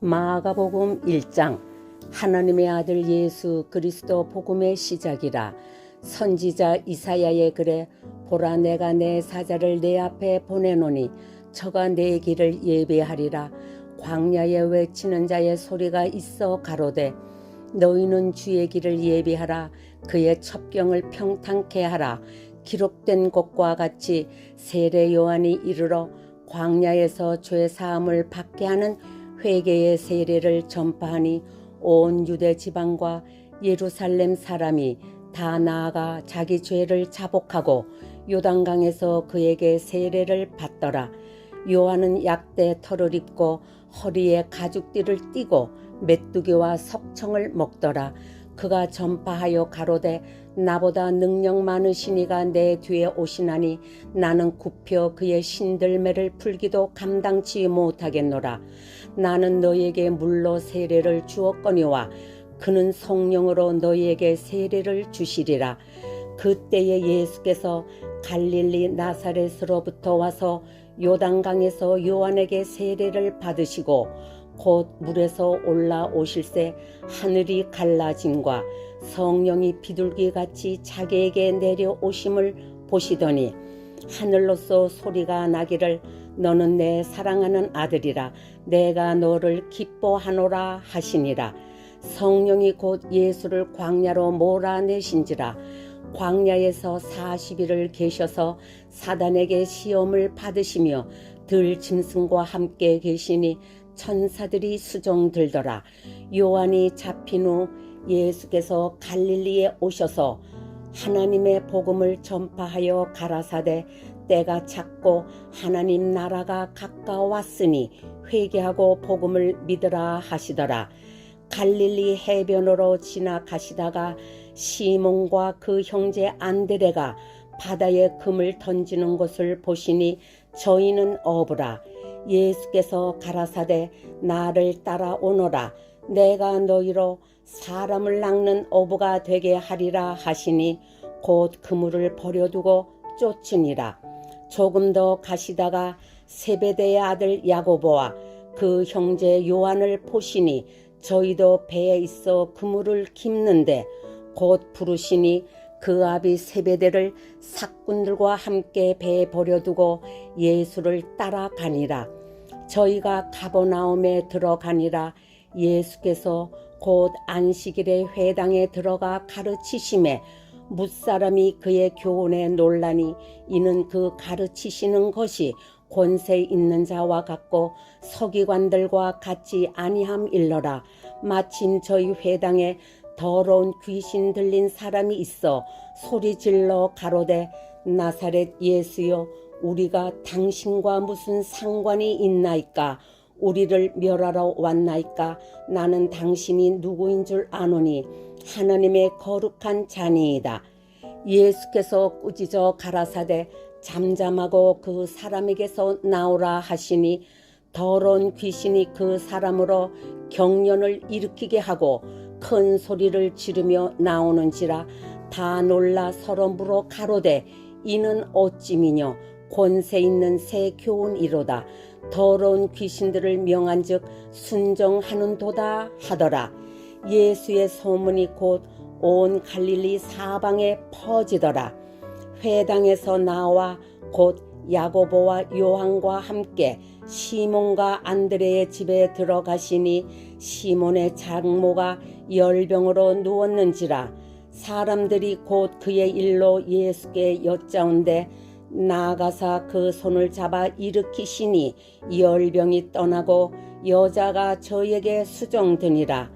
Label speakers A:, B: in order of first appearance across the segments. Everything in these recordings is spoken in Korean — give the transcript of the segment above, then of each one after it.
A: 마가복음 1장. 하나님의 아들 예수 그리스도 복음의 시작이라. 선지자 이사야의 글에 보라, 내가 내 사자를 내 앞에 보내노니 저가 내 길을 예비하리라. 광야에 외치는 자의 소리가 있어 가로되 너희는 주의 길을 예비하라. 그의 첩경을 평탄케 하라. 기록된 것과 같이 세례 요한이 이르러 광야에서 죄 사함을 받게 하는 회개의 세례를 전파하니 온 유대 지방과 예루살렘 사람이 다 나아가 자기 죄를 자복하고 요단강에서 그에게 세례를 받더라. 요한은 약대 털을 입고 허리에 가죽띠를 띠고 메뚜기와 석청을 먹더라. 그가 전파하여 가로되 나보다 능력 많으신 이가 내 뒤에 오시나니 나는 굽혀 그의 신들매를 풀기도 감당치 못하겠노라. 나는 너희에게 물로 세례를 주었거니와 그는 성령으로 너희에게 세례를 주시리라. 그때에 예수께서 갈릴리 나사렛으로부터 와서 요단강에서 요한에게 세례를 받으시고 곧 물에서 올라오실새 하늘이 갈라짐과 성령이 비둘기같이 자기에게 내려오심을 보시더니 하늘로서 소리가 나기를 너는 내 사랑하는 아들이라 내가 너를 기뻐하노라 하시니라. 성령이 곧 예수를 광야로 몰아내신지라. 광야에서 40일을 계셔서 사단에게 시험을 받으시며 들짐승과 함께 계시니 천사들이 수종들더라. 요한이 잡힌 후 예수께서 갈릴리에 오셔서 하나님의 복음을 전파하여 가라사대 때가 찼고 하나님 나라가 가까웠으니 회개하고 복음을 믿으라 하시더라. 갈릴리 해변으로 지나가시다가 시몬과 그 형제 안드레가 바다에 금을 던지는 것을 보시니 저희는 어부라. 예수께서 가라사대 나를 따라오너라. 내가 너희로 사람을 낚는 어부가 되게 하리라 하시니 곧 그물을 버려두고 쫓으니라. 조금 더 가시다가 세베대의 아들 야고보와 그 형제 요한을 보시니 저희도 배에 있어 그물을 깁는데 곧 부르시니 그 아비 세베대를 삭군들과 함께 배에 버려두고 예수를 따라가니라. 저희가 가버나움에 들어가니라. 예수께서 곧 안식일에 회당에 들어가 가르치심에 뭇사람이 그의 교훈에 놀라니 이는 그 가르치시는 것이 권세 있는 자와 같고 서기관들과 같지 아니함일러라. 마침 저희 회당에 더러운 귀신 들린 사람이 있어 소리질러 가로되 나사렛 예수여 우리가 당신과 무슨 상관이 있나이까? 우리를 멸하러 왔나이까? 나는 당신이 누구인 줄 아노니 하나님의 거룩한 자니이다. 예수께서 꾸짖어 가라사대 잠잠하고 그 사람에게서 나오라 하시니 더러운 귀신이 그 사람으로 경련을 일으키게 하고 큰 소리를 지르며 나오는지라. 다 놀라 서로 물어 가로되 이는 어찌미뇨? 권세 있는 새 교훈이로다. 더러운 귀신들을 명한즉 순종하는도다 하더라. 예수의 소문이 곧 온 갈릴리 사방에 퍼지더라. 회당에서 나와 곧 야고보와 요한과 함께 시몬과 안드레의 집에 들어가시니 시몬의 장모가 열병으로 누웠는지라. 사람들이 곧 그의 일로 예수께 여짜온대 나아가사 그 손을 잡아 일으키시니 열병이 떠나고 여자가 저에게 수종드니라.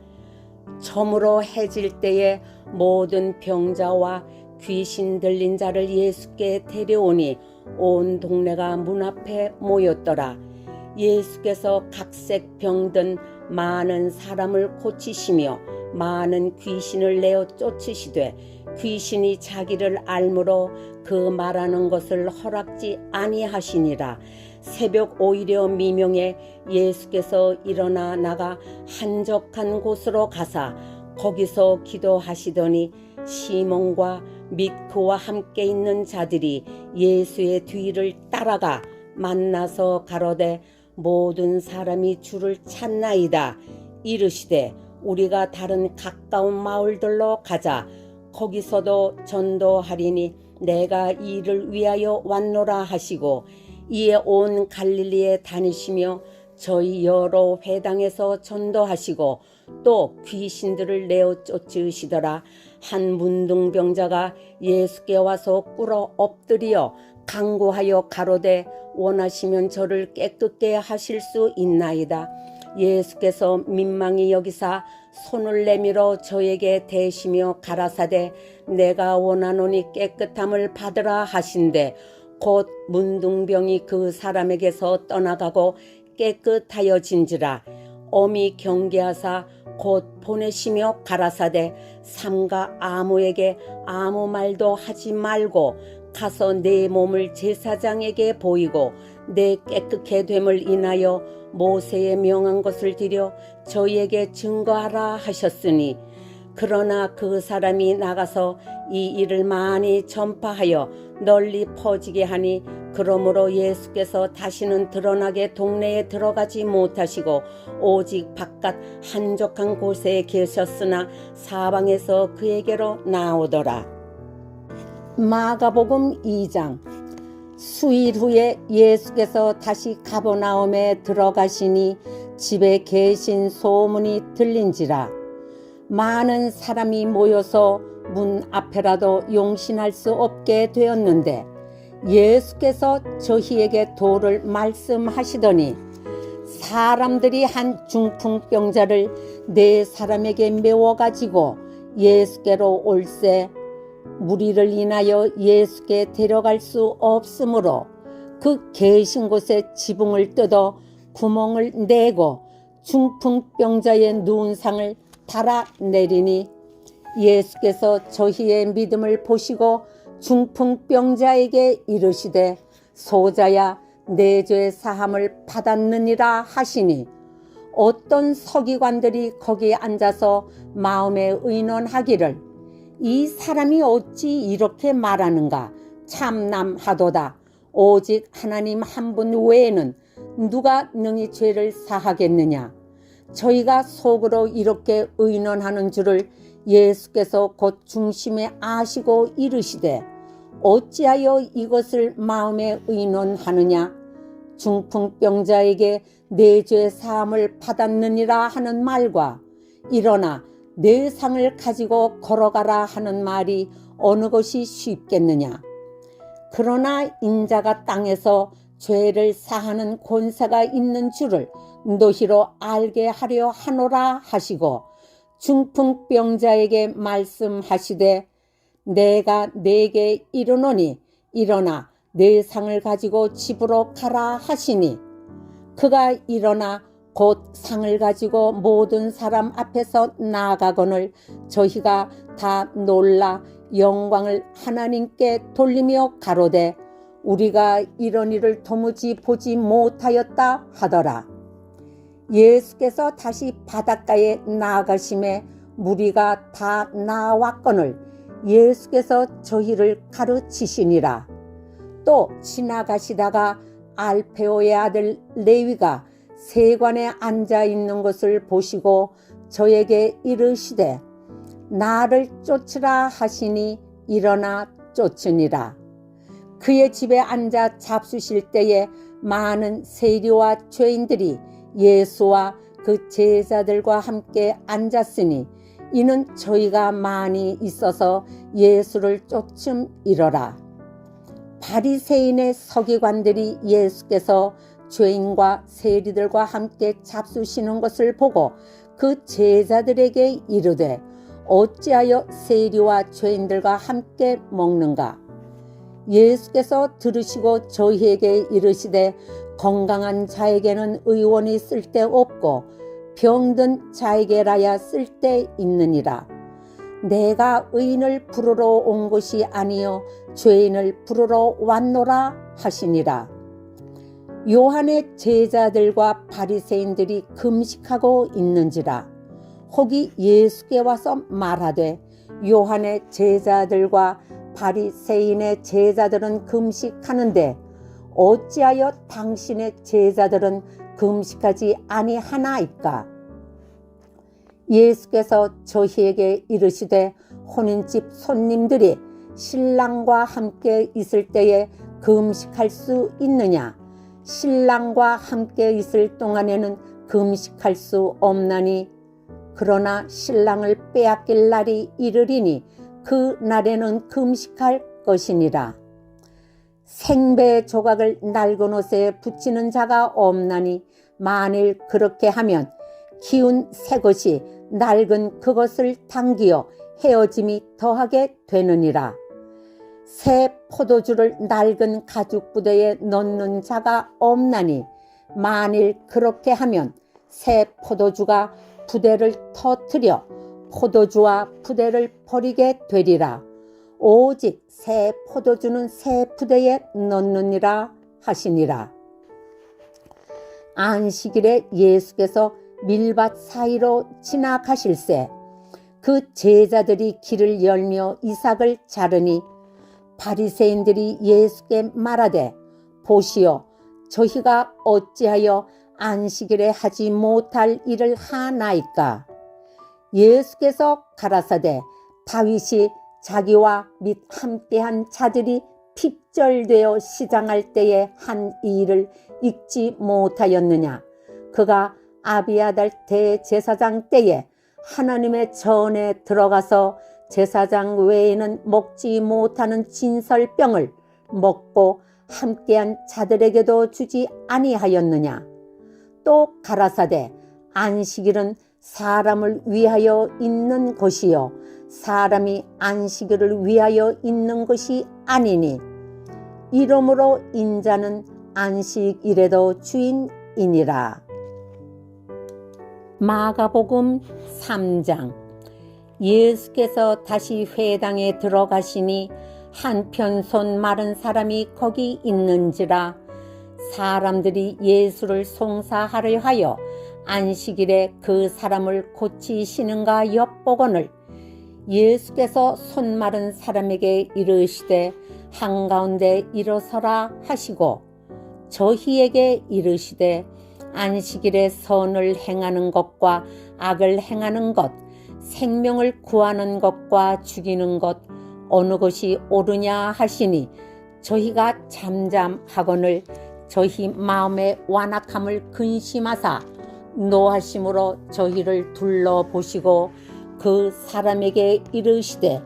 A: 저물어 해질 때에 모든 병자와 귀신 들린 자를 예수께 데려오니 온 동네가 문 앞에 모였더라. 예수께서 각색 병든 많은 사람을 고치시며 많은 귀신을 내어 쫓으시되 귀신이 자기를 알므로 그 말하는 것을 허락지 아니하시니라. 새벽 오히려 미명에 예수께서 일어나 나가 한적한 곳으로 가사 거기서 기도하시더니 시몬과 및 그와 함께 있는 자들이 예수의 뒤를 따라가 만나서 가로되 모든 사람이 주를 찾나이다. 이르시되 우리가 다른 가까운 마을들로 가자. 거기서도 전도하리니 내가 이 일을 위하여 왔노라 하시고, 이에 온 갈릴리에 다니시며 저희 여러 회당에서 전도하시고 또 귀신들을 내어 쫓으시더라. 한 문둥병자가 예수께 와서 꿇어 엎드려 간구하여 가로되 원하시면 저를 깨끗게 하실 수 있나이다. 예수께서 민망히 여기사 손을 내밀어 저에게 대시며 가라사대 내가 원하노니 깨끗함을 받으라 하신대 곧 문둥병이 그 사람에게서 떠나가고 깨끗하여진지라. 엄히 경계하사 곧 보내시며 가라사대 삼가 아무에게 아무 말도 하지 말고 가서 내 몸을 제사장에게 보이고 내 깨끗게 됨을 인하여 모세의 명한 것을 드려 저희에게 증거하라 하셨으니, 그러나 그 사람이 나가서 이 일을 많이 전파하여 널리 퍼지게 하니, 그러므로 예수께서 다시는 드러나게 동네에 들어가지 못하시고 오직 바깥 한적한 곳에 계셨으나 사방에서 그에게로 나오더라. 마가복음 2장. 수일 후에 예수께서 다시 가버나움에 들어가시니 집에 계신 소문이 들린지라. 많은 사람이 모여서 문 앞에라도 용신할 수 없게 되었는데 예수께서 저희에게 도를 말씀하시더니 사람들이 한 중풍병자를 네 사람에게 메워가지고 예수께로 올세 무리를 인하여 예수께 데려갈 수 없으므로 그 계신 곳에 지붕을 뜯어 구멍을 내고 중풍병자의 누운 상을 달아내리니, 예수께서 저희의 믿음을 보시고 중풍병자에게 이르시되 소자야 내 죄 사함을 받았느니라 하시니, 어떤 서기관들이 거기에 앉아서 마음에 의논하기를 이 사람이 어찌 이렇게 말하는가 참남하도다. 오직 하나님 한 분 외에는 누가 능히 죄를 사하겠느냐. 저희가 속으로 이렇게 의논하는 줄을 예수께서 곧 중심에 아시고 이르시되 어찌하여 이것을 마음에 의논하느냐. 중풍병자에게 내 죄 사함을 받았느니라 하는 말과 일어나 내 상을 가지고 걸어가라 하는 말이 어느 것이 쉽겠느냐. 그러나 인자가 땅에서 죄를 사하는 권세가 있는 줄을 너희로 알게 하려 하노라 하시고, 중풍병자에게 말씀하시되 내가 네게 이르노니 일어나 내 상을 가지고 집으로 가라 하시니, 그가 일어나 곧 상을 가지고 모든 사람 앞에서 나아가거늘 저희가 다 놀라 영광을 하나님께 돌리며 가로되 우리가 이런 일을 도무지 보지 못하였다 하더라. 예수께서 다시 바닷가에 나아가심에 무리가 다 나왔거늘 예수께서 저희를 가르치시니라. 또 지나가시다가 알페오의 아들 레위가 세관에 앉아 있는 것을 보시고 저에게 이르시되 나를 쫓으라 하시니 일어나 쫓으니라. 그의 집에 앉아 잡수실 때에 많은 세리와 죄인들이 예수와 그 제자들과 함께 앉았으니 이는 저희가 많이 있어서 예수를 쫓음이러라. 바리새인의 서기관들이 예수께서 죄인과 세리들과 함께 잡수시는 것을 보고 그 제자들에게 이르되 어찌하여 세리와 죄인들과 함께 먹는가. 예수께서 들으시고 저희에게 이르시되 건강한 자에게는 의원이 쓸데없고 병든 자에게라야 쓸데있느니라. 내가 의인을 부르러 온 것이 아니요 죄인을 부르러 왔노라 하시니라. 요한의 제자들과 바리새인들이 금식하고 있는지라. 혹이 예수께 와서 말하되 요한의 제자들과 바리새인의 제자들은 금식하는데 어찌하여 당신의 제자들은 금식하지 아니하나이까? 예수께서 저희에게 이르시되 혼인집 손님들이 신랑과 함께 있을 때에 금식할 수 있느냐? 신랑과 함께 있을 동안에는 금식할 수 없나니 그러나 신랑을 빼앗길 날이 이르리니 그 날에는 금식할 것이니라. 생배 조각을 낡은 옷에 붙이는 자가 없나니 만일 그렇게 하면 기운 새 것이 낡은 그것을 당기어 헤어짐이 더하게 되느니라. 새 포도주를 낡은 가죽 부대에 넣는 자가 없나니 만일 그렇게 하면 새 포도주가 부대를 터뜨려 포도주와 부대를 버리게 되리라. 오직 새 포도주는 새 부대에 넣느니라 하시니라. 안식일에 예수께서 밀밭 사이로 지나가실새 그 제자들이 길을 열며 이삭을 자르니 바리새인들이 예수께 말하되 보시오, 저희가 어찌하여 안식일에 하지 못할 일을 하나이까? 예수께서 가라사대 다윗이 자기와 및 함께한 자들이 핍절되어 시장할 때에 한 이 일을 읽지 못하였느냐? 그가 아비아달 대제사장 때에 하나님의 전에 들어가서 제사장 외에는 먹지 못하는 진설병을 먹고 함께한 자들에게도 주지 아니하였느냐? 또 가라사대 안식일은 사람을 위하여 있는 것이요 사람이 안식일을 위하여 있는 것이 아니니 이러므로 인자는 안식일에도 주인이니라. 마가복음 3장. 예수께서 다시 회당에 들어가시니 한편 손 마른 사람이 거기 있는지라. 사람들이 예수를 송사하려 하여 안식일에 그 사람을 고치시는가 엿보거늘 예수께서 손 마른 사람에게 이르시되 한가운데 일어서라 하시고 저희에게 이르시되 안식일에 선을 행하는 것과 악을 행하는 것, 생명을 구하는 것과 죽이는 것 어느 것이 옳으냐 하시니 저희가 잠잠하거늘 저희 마음의 완악함을 근심하사 노하심으로 저희를 둘러보시고 그 사람에게 이르시되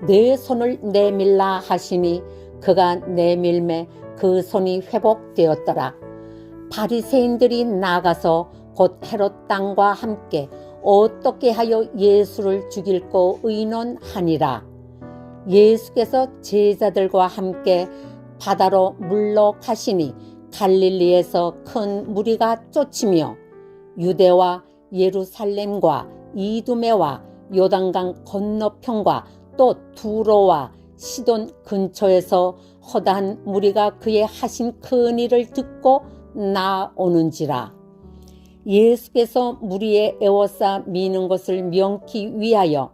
A: 내 손을 내밀라 하시니 그가 내밀매 그 손이 회복되었더라. 바리새인들이 나가서 곧 헤롯 땅과 함께 어떻게 하여 예수를 죽일꼬 의논하니라. 예수께서 제자들과 함께 바다로 물러가시니 갈릴리에서 큰 무리가 쫓으며 유대와 예루살렘과 이두메와 요단강 건너편과 또 두로와 시돈 근처에서 허다한 무리가 그의 하신 큰 일을 듣고 나오는지라. 예수께서 무리에 에워싸 미는 것을 명키 위하여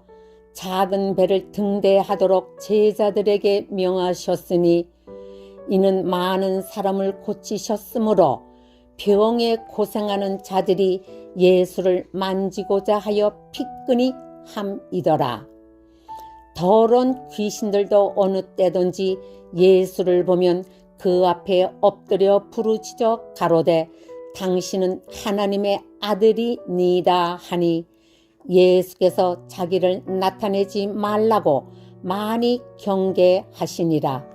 A: 작은 배를 등대하도록 제자들에게 명하셨으니 이는 많은 사람을 고치셨으므로 병에 고생하는 자들이 예수를 만지고자 하여 피끈이 함이더라. 더러운 귀신들도 어느 때든지 예수를 보면 그 앞에 엎드려 부르짖어 가로되 당신은 하나님의 아들이니이다 하니 예수께서 자기를 나타내지 말라고 많이 경계하시니라.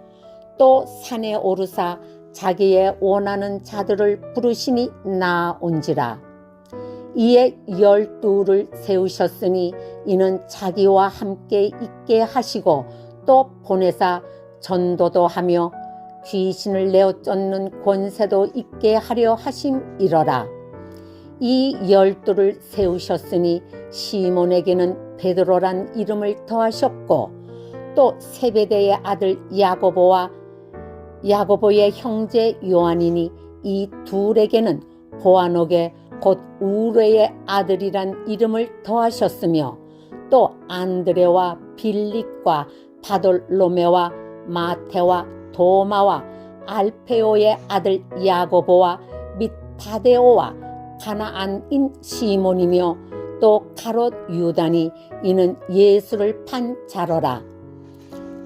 A: 또 산에 오르사 자기의 원하는 자들을 부르시니 나온지라. 이에 12를 세우셨으니 이는 자기와 함께 있게 하시고 또 보내사 전도도 하며 귀신을 내어 쫓는 권세도 있게 하려 하심이러라. 이 12를 세우셨으니 시몬에게는 베드로란 이름을 더하셨고 또 세베대의 아들 야고보의 형제 요한이니 이 둘에게는 보아녹의 곧 우레의 아들이란 이름을 더하셨으며 또 안드레와 빌립과 바돌로메와 마테와 도마와 알페오의 아들 야고보와 및 다데오와 가나안인 시몬이며 또 가롯 유다니 이는 예수를 판 자러라.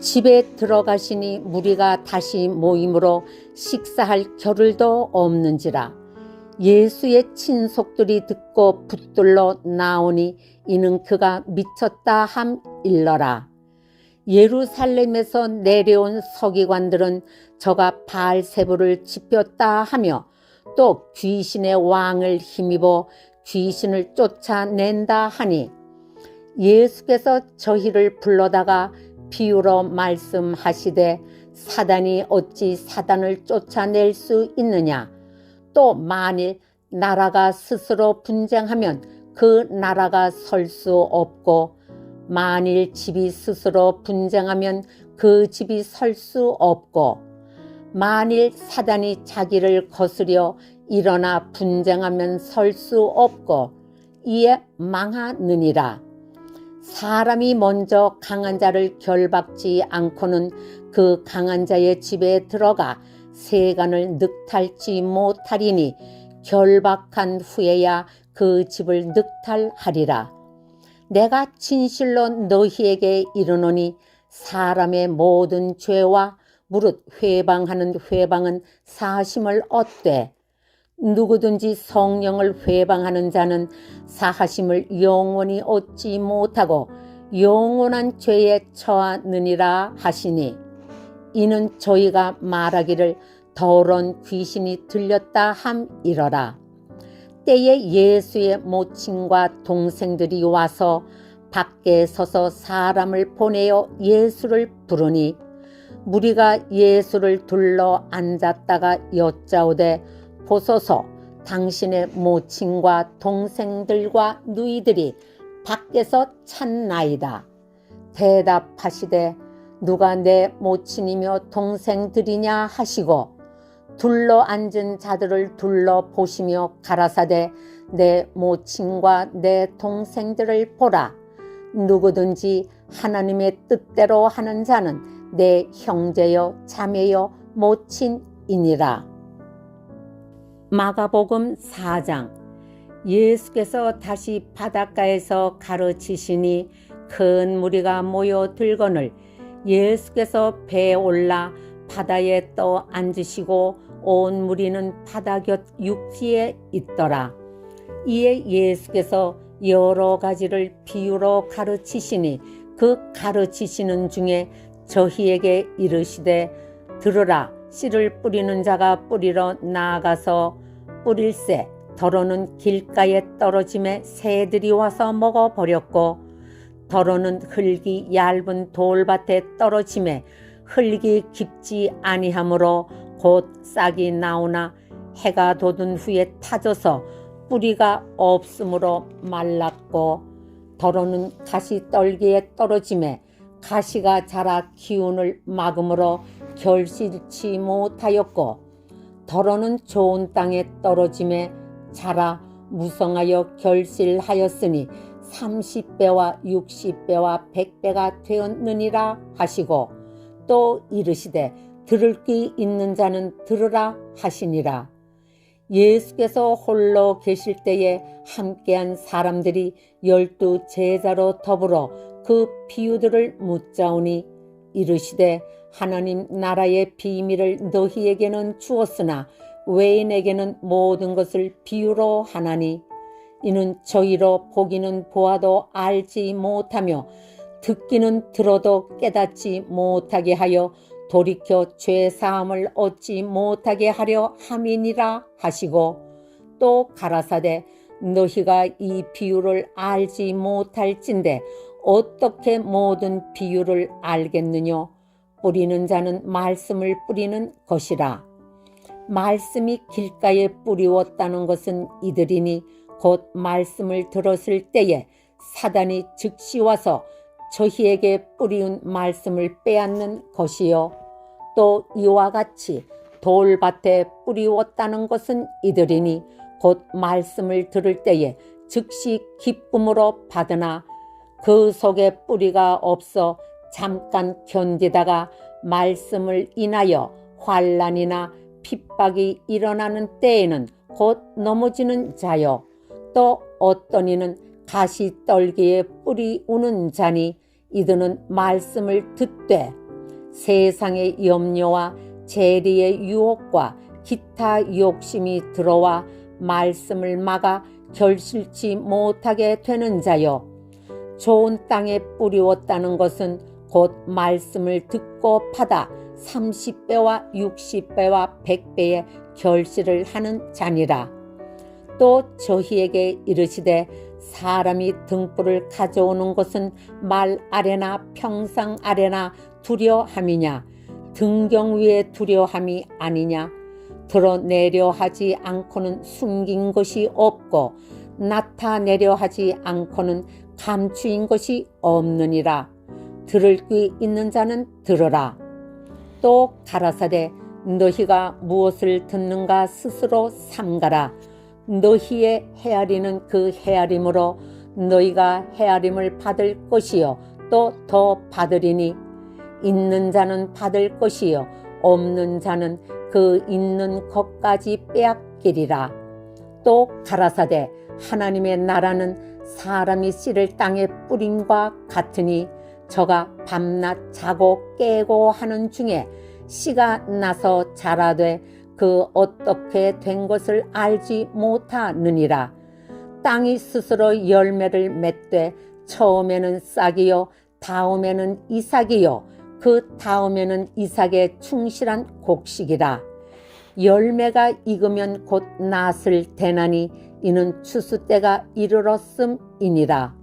A: 집에 들어가시니 무리가 다시 모임으로 식사할 겨를도 없는지라. 예수의 친속들이 듣고 붙들러 나오니 이는 그가 미쳤다 함일러라. 예루살렘에서 내려온 서기관들은 저가 바알세부를 지폈다 하며 또 귀신의 왕을 힘입어 귀신을 쫓아낸다 하니 예수께서 저희를 불러다가 비유로 말씀하시되 사단이 어찌 사단을 쫓아낼 수 있느냐. 또 만일 나라가 스스로 분쟁하면 그 나라가 설 수 없고 만일 집이 스스로 분쟁하면 그 집이 설 수 없고 만일 사단이 자기를 거스려 일어나 분쟁하면 설 수 없고 이에 망하느니라. 사람이 먼저 강한 자를 결박지 않고는 그 강한 자의 집에 들어가 세간을 늑탈지 못하리니 결박한 후에야 그 집을 늑탈하리라. 내가 진실로 너희에게 이르노니 사람의 모든 죄와 무릇 회방하는 회방은 사하심을 얻되 누구든지 성령을 회방하는 자는 사하심을 영원히 얻지 못하고 영원한 죄에 처하느니라 하시니 이는 저희가 말하기를 더러운 귀신이 들렸다 함이러라. 때에 예수의 모친과 동생들이 와서 밖에 서서 사람을 보내어 예수를 부르니 무리가 예수를 둘러 앉았다가 여짜오되 보소서 당신의 모친과 동생들과 누이들이 밖에서 찾나이다. 대답하시되 누가 내 모친이며 동생들이냐 하시고 둘러 앉은 자들을 둘러보시며 가라사대 내 모친과 내 동생들을 보라. 누구든지 하나님의 뜻대로 하는 자는 내 형제여 자매여 모친이니라. 마가복음 4장. 예수께서 다시 바닷가에서 가르치시니 큰 무리가 모여들거늘 예수께서 배에 올라 바다에 떠 앉으시고 온 무리는 바다 곁 육지에 있더라. 이에 예수께서 여러 가지를 비유로 가르치시니 그 가르치시는 중에 저희에게 이르시되 들으라. 씨를 뿌리는 자가 뿌리러 나아가서 뿌릴새 더러는 길가에 떨어짐에 새들이 와서 먹어버렸고 더러는 흙이 얇은 돌밭에 떨어짐에 흙이 깊지 아니하므로 곧 싹이 나오나 해가 돋은 후에 타져서 뿌리가 없으므로 말랐고 더러는 가시떨기에 떨어짐에 가시가 자라 기운을 막음으로 결실치 못하였고 더러는 좋은 땅에 떨어짐에 자라 무성하여 결실하였으니 30배와 60배와 100배가 되었느니라 하시고 또 이르시되 들을 귀 있는 자는 들으라 하시니라. 예수께서 홀로 계실 때에 함께한 사람들이 12 제자로 더불어 그 비유들을 묻자오니 이르시되 하나님 나라의 비밀을 너희에게는 주었으나 외인에게는 모든 것을 비유로 하나니 이는 저희로 보기는 보아도 알지 못하며 듣기는 들어도 깨닫지 못하게 하여 돌이켜 죄 사함을 얻지 못하게 하려 함이니라 하시고 또 가라사대 너희가 이 비유를 알지 못할진대 어떻게 모든 비유를 알겠느냐. 뿌리는 자는 말씀을 뿌리는 것이라. 말씀이 길가에 뿌리웠다는 것은 이들이니 곧 말씀을 들었을 때에 사단이 즉시 와서 저희에게 뿌리운 말씀을 빼앗는 것이요. 또 이와 같이 돌밭에 뿌리웠다는 것은 이들이니 곧 말씀을 들을 때에 즉시 기쁨으로 받으나 그 속에 뿌리가 없어 잠깐 견디다가 말씀을 인하여 환난이나 핍박이 일어나는 때에는 곧 넘어지는 자요 또 어떤 이는 가시떨기에 뿌리 우는 자니 이들은 말씀을 듣되 세상의 염려와 재리의 유혹과 기타 욕심이 들어와 말씀을 막아 결실치 못하게 되는 자요. 좋은 땅에 뿌리웠다는 것은 곧 말씀을 듣고 받아 30배와 60배와 100배의 결실을 하는 자니라. 또 저희에게 이르시되 사람이 등불을 가져오는 것은 말 아래나 평상 아래나 두려함이냐 등경 위에 두려함이 아니냐 드러내려 하지 않고는 숨긴 것이 없고 나타내려 하지 않고는 감추인 것이 없느니라. 들을 귀 있는 자는 들으라. 또 가라사대 너희가 무엇을 듣는가 스스로 삼가라. 너희의 헤아리는 그 헤아림으로 너희가 헤아림을 받을 것이요 또 더 받으리니 있는 자는 받을 것이요 없는 자는 그 있는 것까지 빼앗기리라. 또 가라사대 하나님의 나라는 사람이 씨를 땅에 뿌림과 같으니 저가 밤낮 자고 깨고 하는 중에 씨가 나서 자라되 그 어떻게 된 것을 알지 못하느니라. 땅이 스스로 열매를 맺되 처음에는 싹이요 다음에는 이삭이요 그 다음에는 이삭의 충실한 곡식이라. 열매가 익으면 곧 낫을 대나니 이는 추수 때가 이르렀음이니라.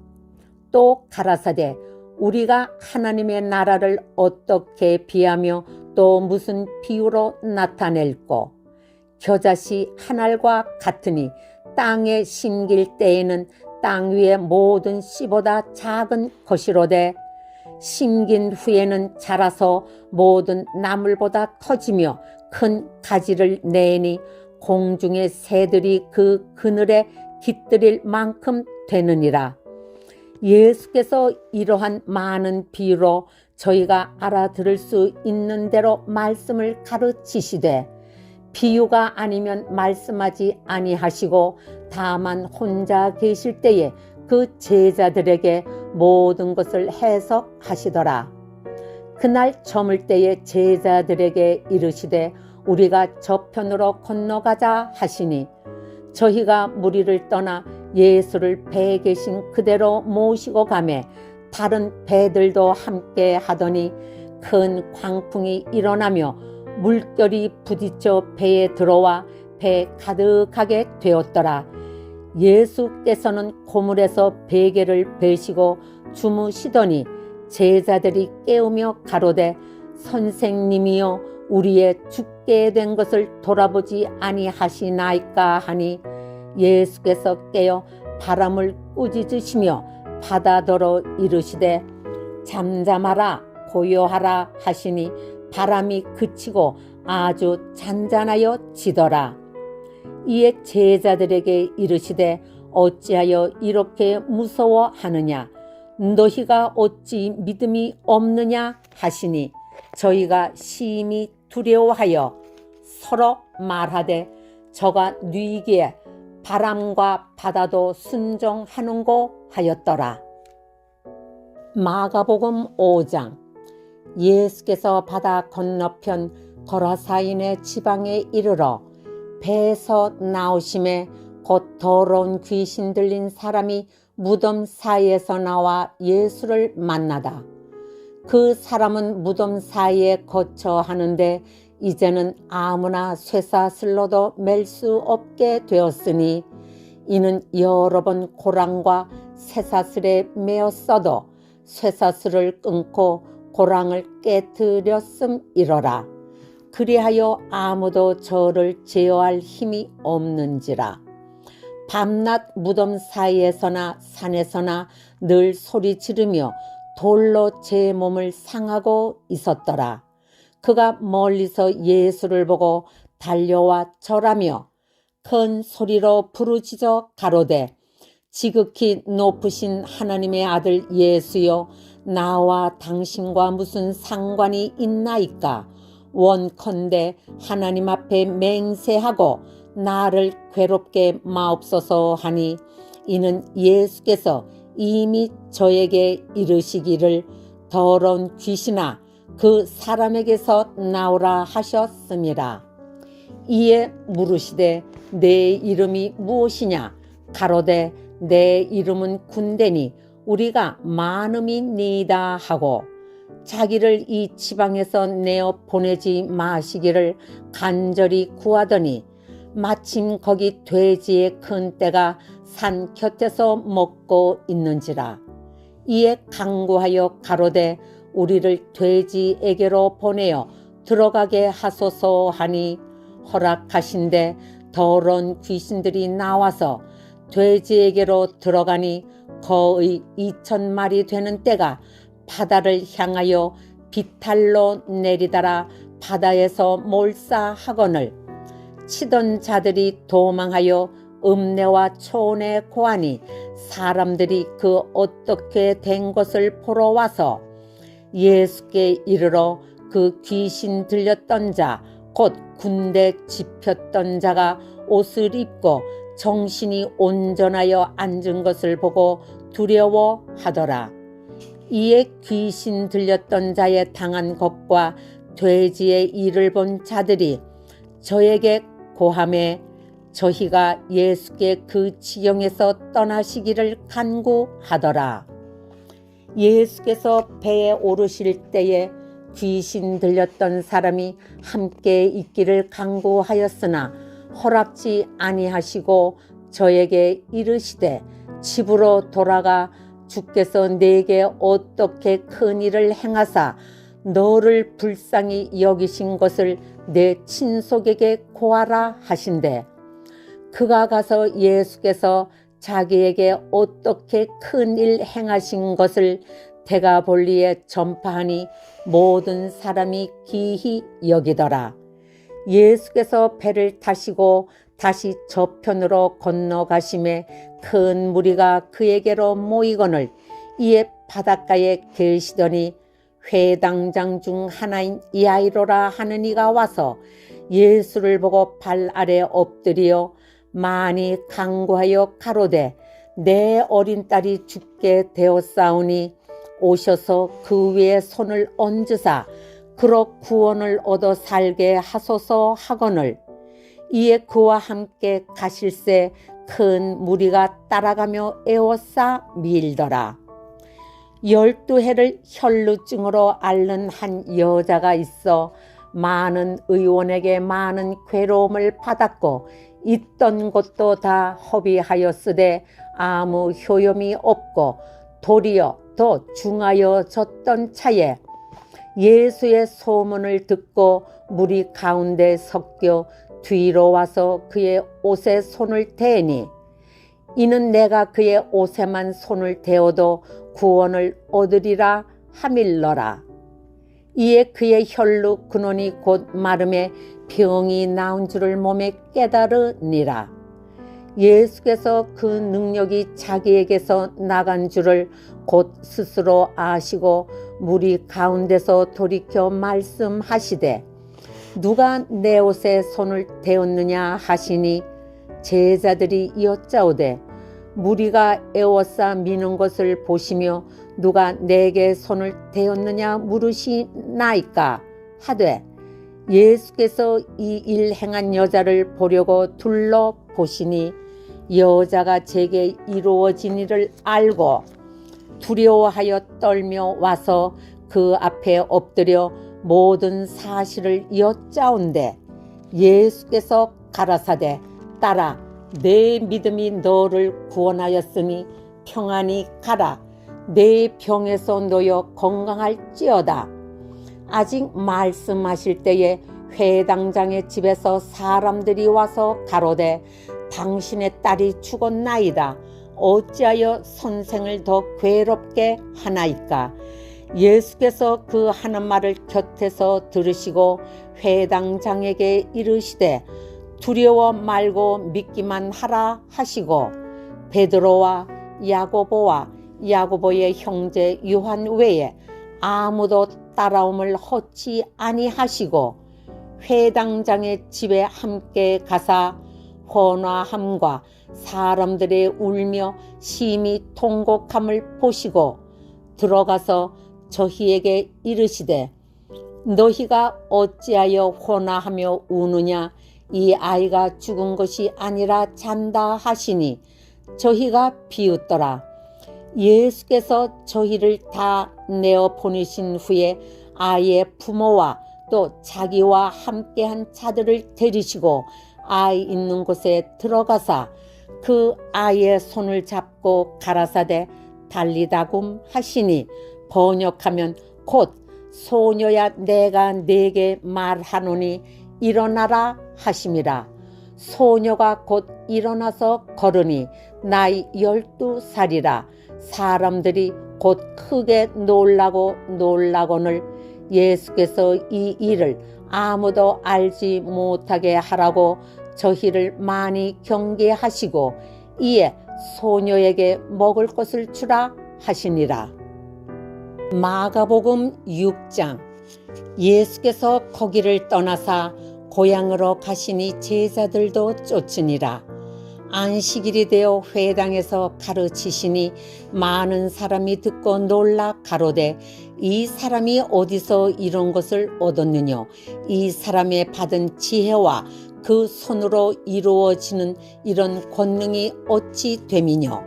A: 또 가라사대 우리가 하나님의 나라를 어떻게 비하며 또 무슨 비유로 나타낼꼬. 겨자씨 한 알과 같으니 땅에 심길 때에는 땅 위의 모든 씨보다 작은 것이로되 심긴 후에는 자라서 모든 나물보다 커지며 큰 가지를 내니 공중의 새들이 그 그늘에 깃들일 만큼 되느니라. 예수께서 이러한 많은 비유로 저희가 알아들을 수 있는 대로 말씀을 가르치시되 비유가 아니면 말씀하지 아니하시고 다만 혼자 계실 때에 그 제자들에게 모든 것을 해석하시더라. 그날 저물 때에 제자들에게 이르시되 우리가 저편으로 건너가자 하시니 저희가 무리를 떠나 예수를 배에 계신 그대로 모시고 가매 다른 배들도 함께 하더니 큰 광풍이 일어나며 물결이 부딪혀 배에 들어와 배 가득하게 되었더라. 예수께서는 고물에서 베개를 베시고 주무시더니 제자들이 깨우며 가로되 선생님이여 우리의 죽게 된 것을 돌아보지 아니하시나이까 하니 예수께서 깨어 바람을 꾸짖으시며 바다더러 이르시되 잠잠하라 고요하라 하시니 바람이 그치고 아주 잔잔하여 지더라. 이에 제자들에게 이르시되 어찌하여 이렇게 무서워하느냐 너희가 어찌 믿음이 없느냐 하시니 저희가 심히 두려워하여 서로 말하되 저가 뉘기에 바람과 바다도 순종하는고 하였더라. 마가복음 5장. 예수께서 바다 건너편 거라사인의 지방에 이르러 배에서 나오심에 곧 더러운 귀신 들린 사람이 무덤 사이에서 나와 예수를 만나다. 그 사람은 무덤 사이에 거처하는데 이제는 아무나 쇠사슬로도 맬 수 없게 되었으니 이는 여러 번 고랑과 쇠사슬에 매었어도 쇠사슬을 끊고 고랑을 깨뜨렸음이러라. 그리하여 아무도 저를 제어할 힘이 없는지라. 밤낮 무덤 사이에서나 산에서나 늘 소리 지르며 돌로 제 몸을 상하고 있었더라. 그가 멀리서 예수를 보고 달려와 절하며 큰 소리로 부르짖어 가로되 지극히 높으신 하나님의 아들 예수여 나와 당신과 무슨 상관이 있나이까. 원컨대 하나님 앞에 맹세하고 나를 괴롭게 마옵소서 하니 이는 예수께서 이미 저에게 이르시기를 더러운 귀신아 그 사람에게서 나오라 하셨습니다. 이에 물으시되 내 이름이 무엇이냐 가로되 내 이름은 군대니 우리가 많음이니이다 하고 자기를 이 지방에서 내어 보내지 마시기를 간절히 구하더니 마침 거기 돼지의 큰 떼가 산 곁에서 먹고 있는지라. 이에 간구하여 가로되 우리를 돼지에게로 보내어 들어가게 하소서 하니 허락하신대 더러운 귀신들이 나와서 돼지에게로 들어가니 거의 2,000마리 되는 떼가 바다를 향하여 비탈로 내리다라 바다에서 몰사하거늘 치던 자들이 도망하여 읍내와 촌에 고하니 사람들이 그 어떻게 된 것을 보러 와서 예수께 이르러 그 귀신 들렸던 자 곧 군대 집혔던 자가 옷을 입고 정신이 온전하여 앉은 것을 보고 두려워하더라. 이에 귀신 들렸던 자의 당한 것과 돼지의 일을 본 자들이 저에게 고하매 저희가 예수께 그 지경에서 떠나시기를 간구하더라. 예수께서 배에 오르실 때에 귀신 들렸던 사람이 함께 있기를 간구하였으나 허락지 아니하시고 저에게 이르시되 집으로 돌아가 주께서 내게 어떻게 큰 일을 행하사 너를 불쌍히 여기신 것을 내 친속에게 고하라 하신대 그가 가서 예수께서 자기에게 어떻게 큰 일 행하신 것을 데가볼리에 전파하니 모든 사람이 기히 여기더라. 예수께서 배를 타시고 다시 저편으로 건너가심에 큰 무리가 그에게로 모이거늘 이에 바닷가에 계시더니 회당장 중 하나인 야이로라 하는 이가 와서 예수를 보고 발 아래 엎드려 많이 간구하여 가로되 내 어린 딸이 죽게 되었사오니 오셔서 그 위에 손을 얹으사 그로 구원을 얻어 살게 하소서 하거늘 이에 그와 함께 가실새 큰 무리가 따라가며 에워싸 밀더라. 12해를 혈루증으로 앓는 한 여자가 있어 많은 의원에게 많은 괴로움을 받았고 있던 것도 다 허비하였으되 아무 효염이 없고 도리어 더 중하여졌던 차에 예수의 소문을 듣고 무리 가운데 섞여 뒤로 와서 그의 옷에 손을 대니 이는 내가 그의 옷에만 손을 대어도 구원을 얻으리라 하밀러라. 이에 그의 혈루 근원이 곧 마름에 병이 나온 줄을 몸에 깨달으니라. 예수께서 그 능력이 자기에게서 나간 줄을 곧 스스로 아시고 무리 가운데서 돌이켜 말씀하시되 누가 내 옷에 손을 대었느냐 하시니 제자들이 여짜오되 무리가 에워싸 미는 것을 보시며 누가 내게 손을 대었느냐 물으시나이까 하되 예수께서 이 일 행한 여자를 보려고 둘러보시니 여자가 제게 이루어진 일을 알고 두려워하여 떨며 와서 그 앞에 엎드려 모든 사실을 여짜온대 예수께서 가라사대 딸아 내 믿음이 너를 구원하였으니 평안히 가라 내 병에서 놓여 건강할지어다. 아직 말씀하실 때에 회당장의 집에서 사람들이 와서 가로되 당신의 딸이 죽었나이다. 어찌하여 선생을 더 괴롭게 하나이까. 예수께서 그 하는 말을 곁에서 들으시고 회당장에게 이르시되 두려워 말고 믿기만 하라 하시고 베드로와 야고보와 야고보의 형제 요한 외에 아무도 따라옴을 허치 아니하시고 회당장의 집에 함께 가사 헌화함과 사람들의 울며 심히 통곡함을 보시고 들어가서 저희에게 이르시되 너희가 어찌하여 헌화하며 우느냐 이 아이가 죽은 것이 아니라 잔다 하시니 저희가 비웃더라. 예수께서 저희를 다 내어 보내신 후에 아이의 부모와 또 자기와 함께한 자들을 데리시고 아이 있는 곳에 들어가사 그 아이의 손을 잡고 가라사대 달리다굼 하시니 번역하면 곧 소녀야 내가 네게 말하노니 일어나라 하심이라. 소녀가 곧 일어나서 걸으니 나이 12살이라. 사람들이 곧 크게 놀라고는 예수께서 이 일을 아무도 알지 못하게 하라고 저희를 많이 경계하시고 이에 소녀에게 먹을 것을 주라 하시니라. 마가복음 6장. 예수께서 거기를 떠나사 고향으로 가시니 제자들도 쫓으니라. 안식일이 되어 회당에서 가르치시니 많은 사람이 듣고 놀라 가로되 이 사람이 어디서 이런 것을 얻었느냐. 이 사람의 받은 지혜와 그 손으로 이루어지는 이런 권능이 어찌 됨이뇨.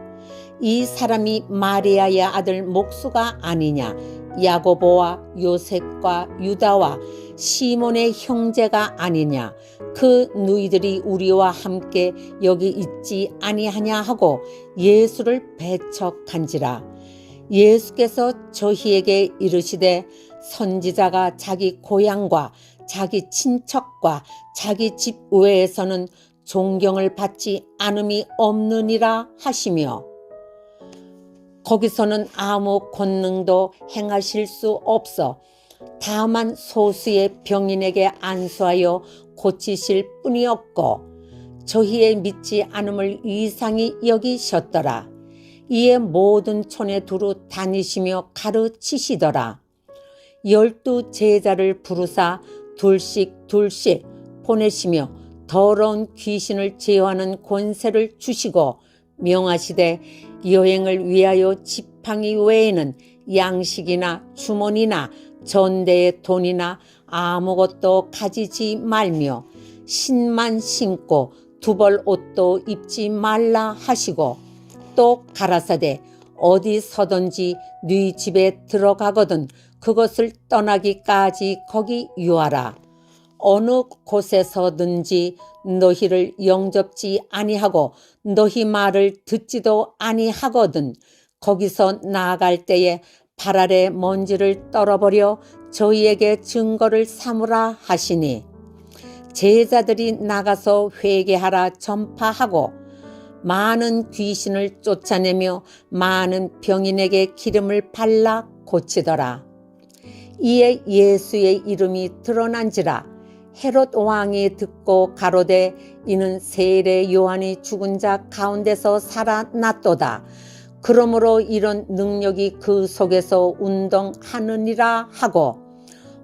A: 이 사람이 마리아의 아들 목수가 아니냐. 야고보와 요셉과 유다와 시몬의 형제가 아니냐. 그 누이들이 우리와 함께 여기 있지 아니하냐 하고 예수를 배척한지라. 예수께서 저희에게 이르시되 선지자가 자기 고향과 자기 친척과 자기 집 외에서는 존경을 받지 않음이 없느니라 하시며 거기서는 아무 권능도 행하실 수 없어 다만 소수의 병인에게 안수하여 고치실 뿐이었고 저희의 믿지 않음을 이상히 여기셨더라. 이에 모든 촌에 두루 다니시며 가르치시더라. 12 제자를 부르사 둘씩 보내시며 더러운 귀신을 제어하는 권세를 주시고 명하시되 여행을 위하여 지팡이 외에는 양식이나 주머니나 전대의 돈이나 아무것도 가지지 말며 신만 신고 두벌 옷도 입지 말라 하시고 또 가라사대 어디 서든지 네 집에 들어가거든 그것을 떠나기까지 거기 유하라. 어느 곳에서든지 너희를 영접지 아니하고 너희 말을 듣지도 아니하거든 거기서 나아갈 때에 발 아래 먼지를 떨어버려 저희에게 증거를 삼으라 하시니 제자들이 나가서 회개하라 전파하고 많은 귀신을 쫓아내며 많은 병인에게 기름을 발라 고치더라. 이에 예수의 이름이 드러난지라. 헤롯 왕이 듣고 가로되 이는 세례 요한이 죽은 자 가운데서 살아났도다. 그러므로 이런 능력이 그 속에서 운동하느니라 하고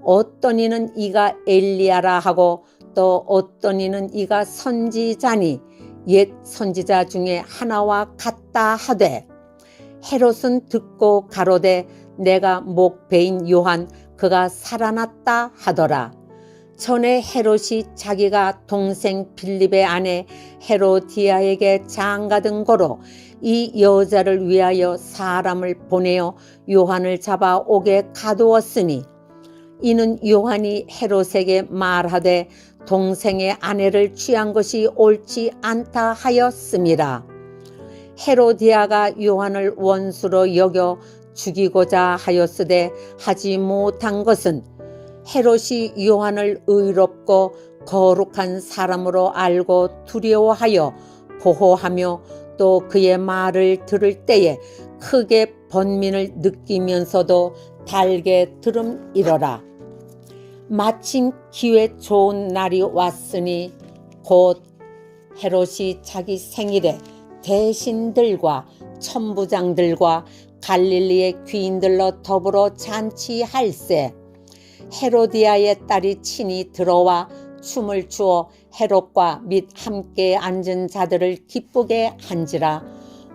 A: 어떤 이는 이가 엘리야라 하고 또 어떤 이는 이가 선지자니 옛 선지자 중에 하나와 같다 하되 헤롯은 듣고 가로되 내가 목배인 요한 그가 살아났다 하더라. 전에 헤롯이 자기가 동생 빌립의 아내 헤로디아에게 장가든 거로 이 여자를 위하여 사람을 보내어 요한을 잡아 오게 가두었으니 이는 요한이 헤롯에게 말하되 동생의 아내를 취한 것이 옳지 않다 하였음이라. 헤로디아가 요한을 원수로 여겨 죽이고자 하였으되 하지 못한 것은 헤롯이 요한을 의롭고 거룩한 사람으로 알고 두려워하여 보호하며 또 그의 말을 들을 때에 크게 번민을 느끼면서도 달게 들음이러라. 마침 기회 좋은 날이 왔으니 곧 헤롯이 자기 생일에 대신들과 천부장들과 갈릴리의 귀인들로 더불어 잔치할세 헤로디아의 딸이 친히 들어와 춤을 추어 헤롯과 및 함께 앉은 자들을 기쁘게 한지라.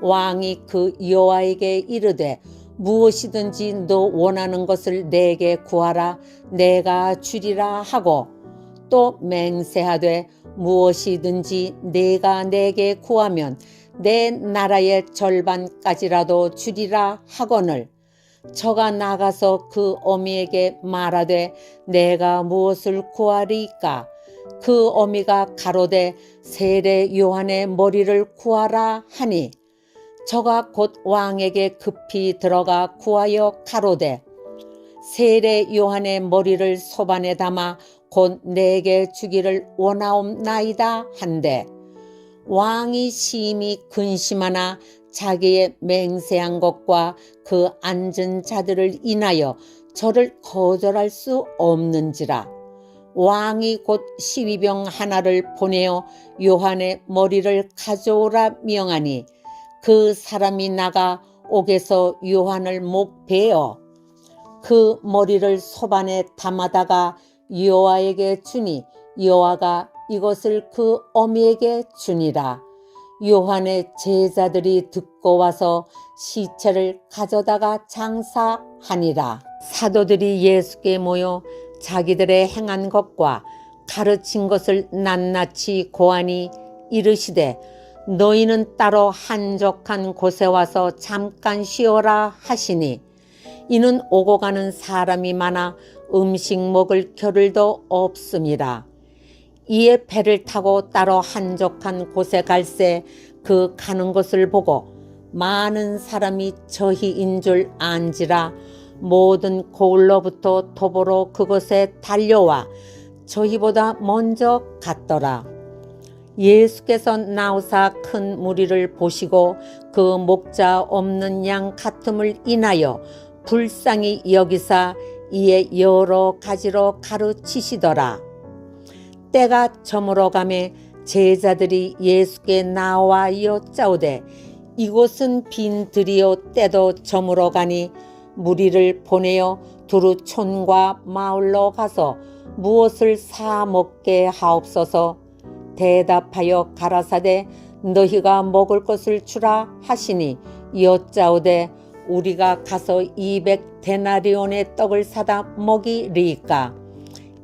A: 왕이 그 여호와에게 이르되 무엇이든지 너 원하는 것을 내게 구하라 내가 주리라 하고, 또 맹세하되 무엇이든지 내가 내게 구하면 내 나라의 절반까지라도 주리라 하거늘, 저가 나가서 그 어미에게 말하되 내가 무엇을 구하리이까? 그 어미가 가로되 세례 요한의 머리를 구하라 하니, 저가 곧 왕에게 급히 들어가 구하여 가로되 세례 요한의 머리를 소반에 담아 곧 내게 주기를 원하옵나이다 한데, 왕이 심히 근심하나 자기의 맹세한 것과 그 앉은 자들을 인하여 저를 거절할 수 없는지라. 왕이 곧 시위병 하나를 보내어 요한의 머리를 가져오라 명하니, 그 사람이 나가 옥에서 요한을 못 베어 그 머리를 소반에 담아다가 여호와에게 주니, 여호와가 이것을 그 어미에게 주니라. 요한의 제자들이 듣고 와서 시체를 가져다가 장사하니라. 사도들이 예수께 모여 자기들의 행한 것과 가르친 것을 낱낱이 고하니 이르시되 너희는 따로 한적한 곳에 와서 잠깐 쉬어라 하시니, 이는 오고 가는 사람이 많아 음식 먹을 겨를도 없음이라. 이에 배를 타고 따로 한적한 곳에 갈새 그 가는 것을 보고 많은 사람이 저희인 줄 안지라. 모든 고을로부터 도보로 그곳에 달려와 저희보다 먼저 갔더라. 예수께서 나오사 큰 무리를 보시고 그 목자 없는 양 같음을 인하여 불쌍히 여기사 이에 여러 가지로 가르치시더라. 때가 저물어 가매 제자들이 예수께 나와 여짜오되 이곳은 빈 들이요 때도 저물어 가니 무리를 보내어 두루 촌과 마을로 가서 무엇을 사 먹게 하옵소서. 대답하여 가라사대 너희가 먹을 것을 주라 하시니, 여짜오되 우리가 가서 200데나리온의 떡을 사다 먹이리이까?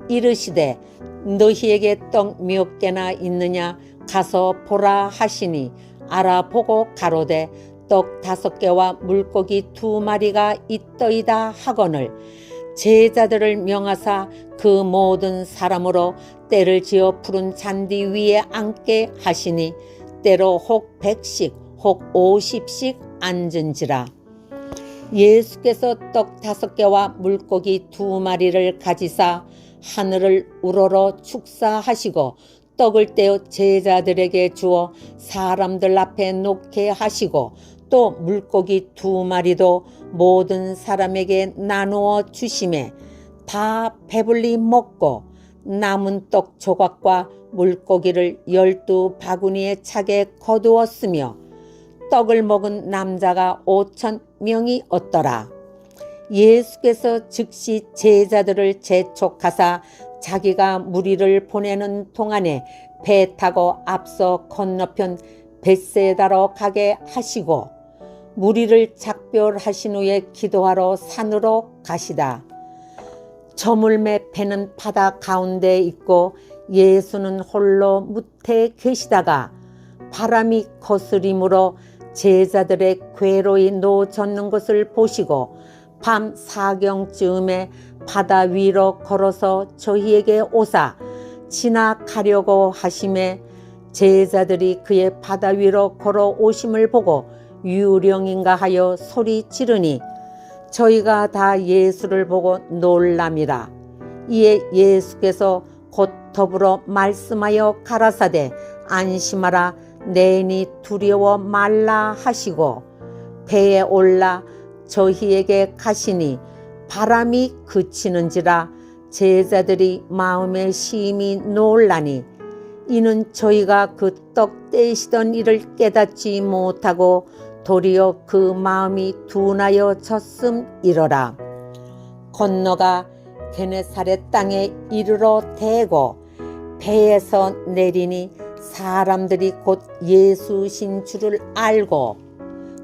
A: 이르시되 너희에게 떡 몇 개나 있느냐 가서 보라 하시니, 알아보고 가로되 떡 5개와 물고기 2마리가 있더이다 하거늘, 제자들을 명하사 그 모든 사람으로 때를 지어 푸른 잔디 위에 앉게 하시니, 때로 혹 100씩 혹 50씩 앉은지라. 예수께서 떡 5개와 물고기 2마리를 가지사 하늘을 우러러 축사하시고 떡을 떼어 제자들에게 주어 사람들 앞에 놓게 하시고, 또 물고기 2마리도 모든 사람에게 나누어 주시매 다 배불리 먹고 남은 떡 조각과 물고기를 12바구니에 차게 거두었으며, 떡을 먹은 남자가 5,000명이었더라. 예수께서 즉시 제자들을 재촉하사 자기가 무리를 보내는 동안에 배 타고 앞서 건너편 벳세다로 가게 하시고, 무리를 작별하신 후에 기도하러 산으로 가시다. 저물매 배는 바다 가운데 있고 예수는 홀로 무태에 계시다가 바람이 거스림으로 제자들의 궤로에 놓아졌는 것을 보시고 밤 4경쯤에 바다 위로 걸어서 저희에게 오사 지나가려고 하심에, 제자들이 그의 바다 위로 걸어오심을 보고 유령인가 하여 소리 지르니 저희가 다 예수를 보고 놀람이라. 이에 예수께서 곧 더불어 말씀하여 가라사대 안심하라 내니 두려워 말라 하시고 배에 올라 저희에게 가시니, 바람이 그치는지라 제자들이 마음에 심히 놀라니, 이는 저희가 그 떡 떼시던 일을 깨닫지 못하고 도리어 그 마음이 둔하여 졌음이러라. 건너가 게네사렛 땅에 이르러 대고 배에서 내리니 사람들이 곧 예수신 줄을 알고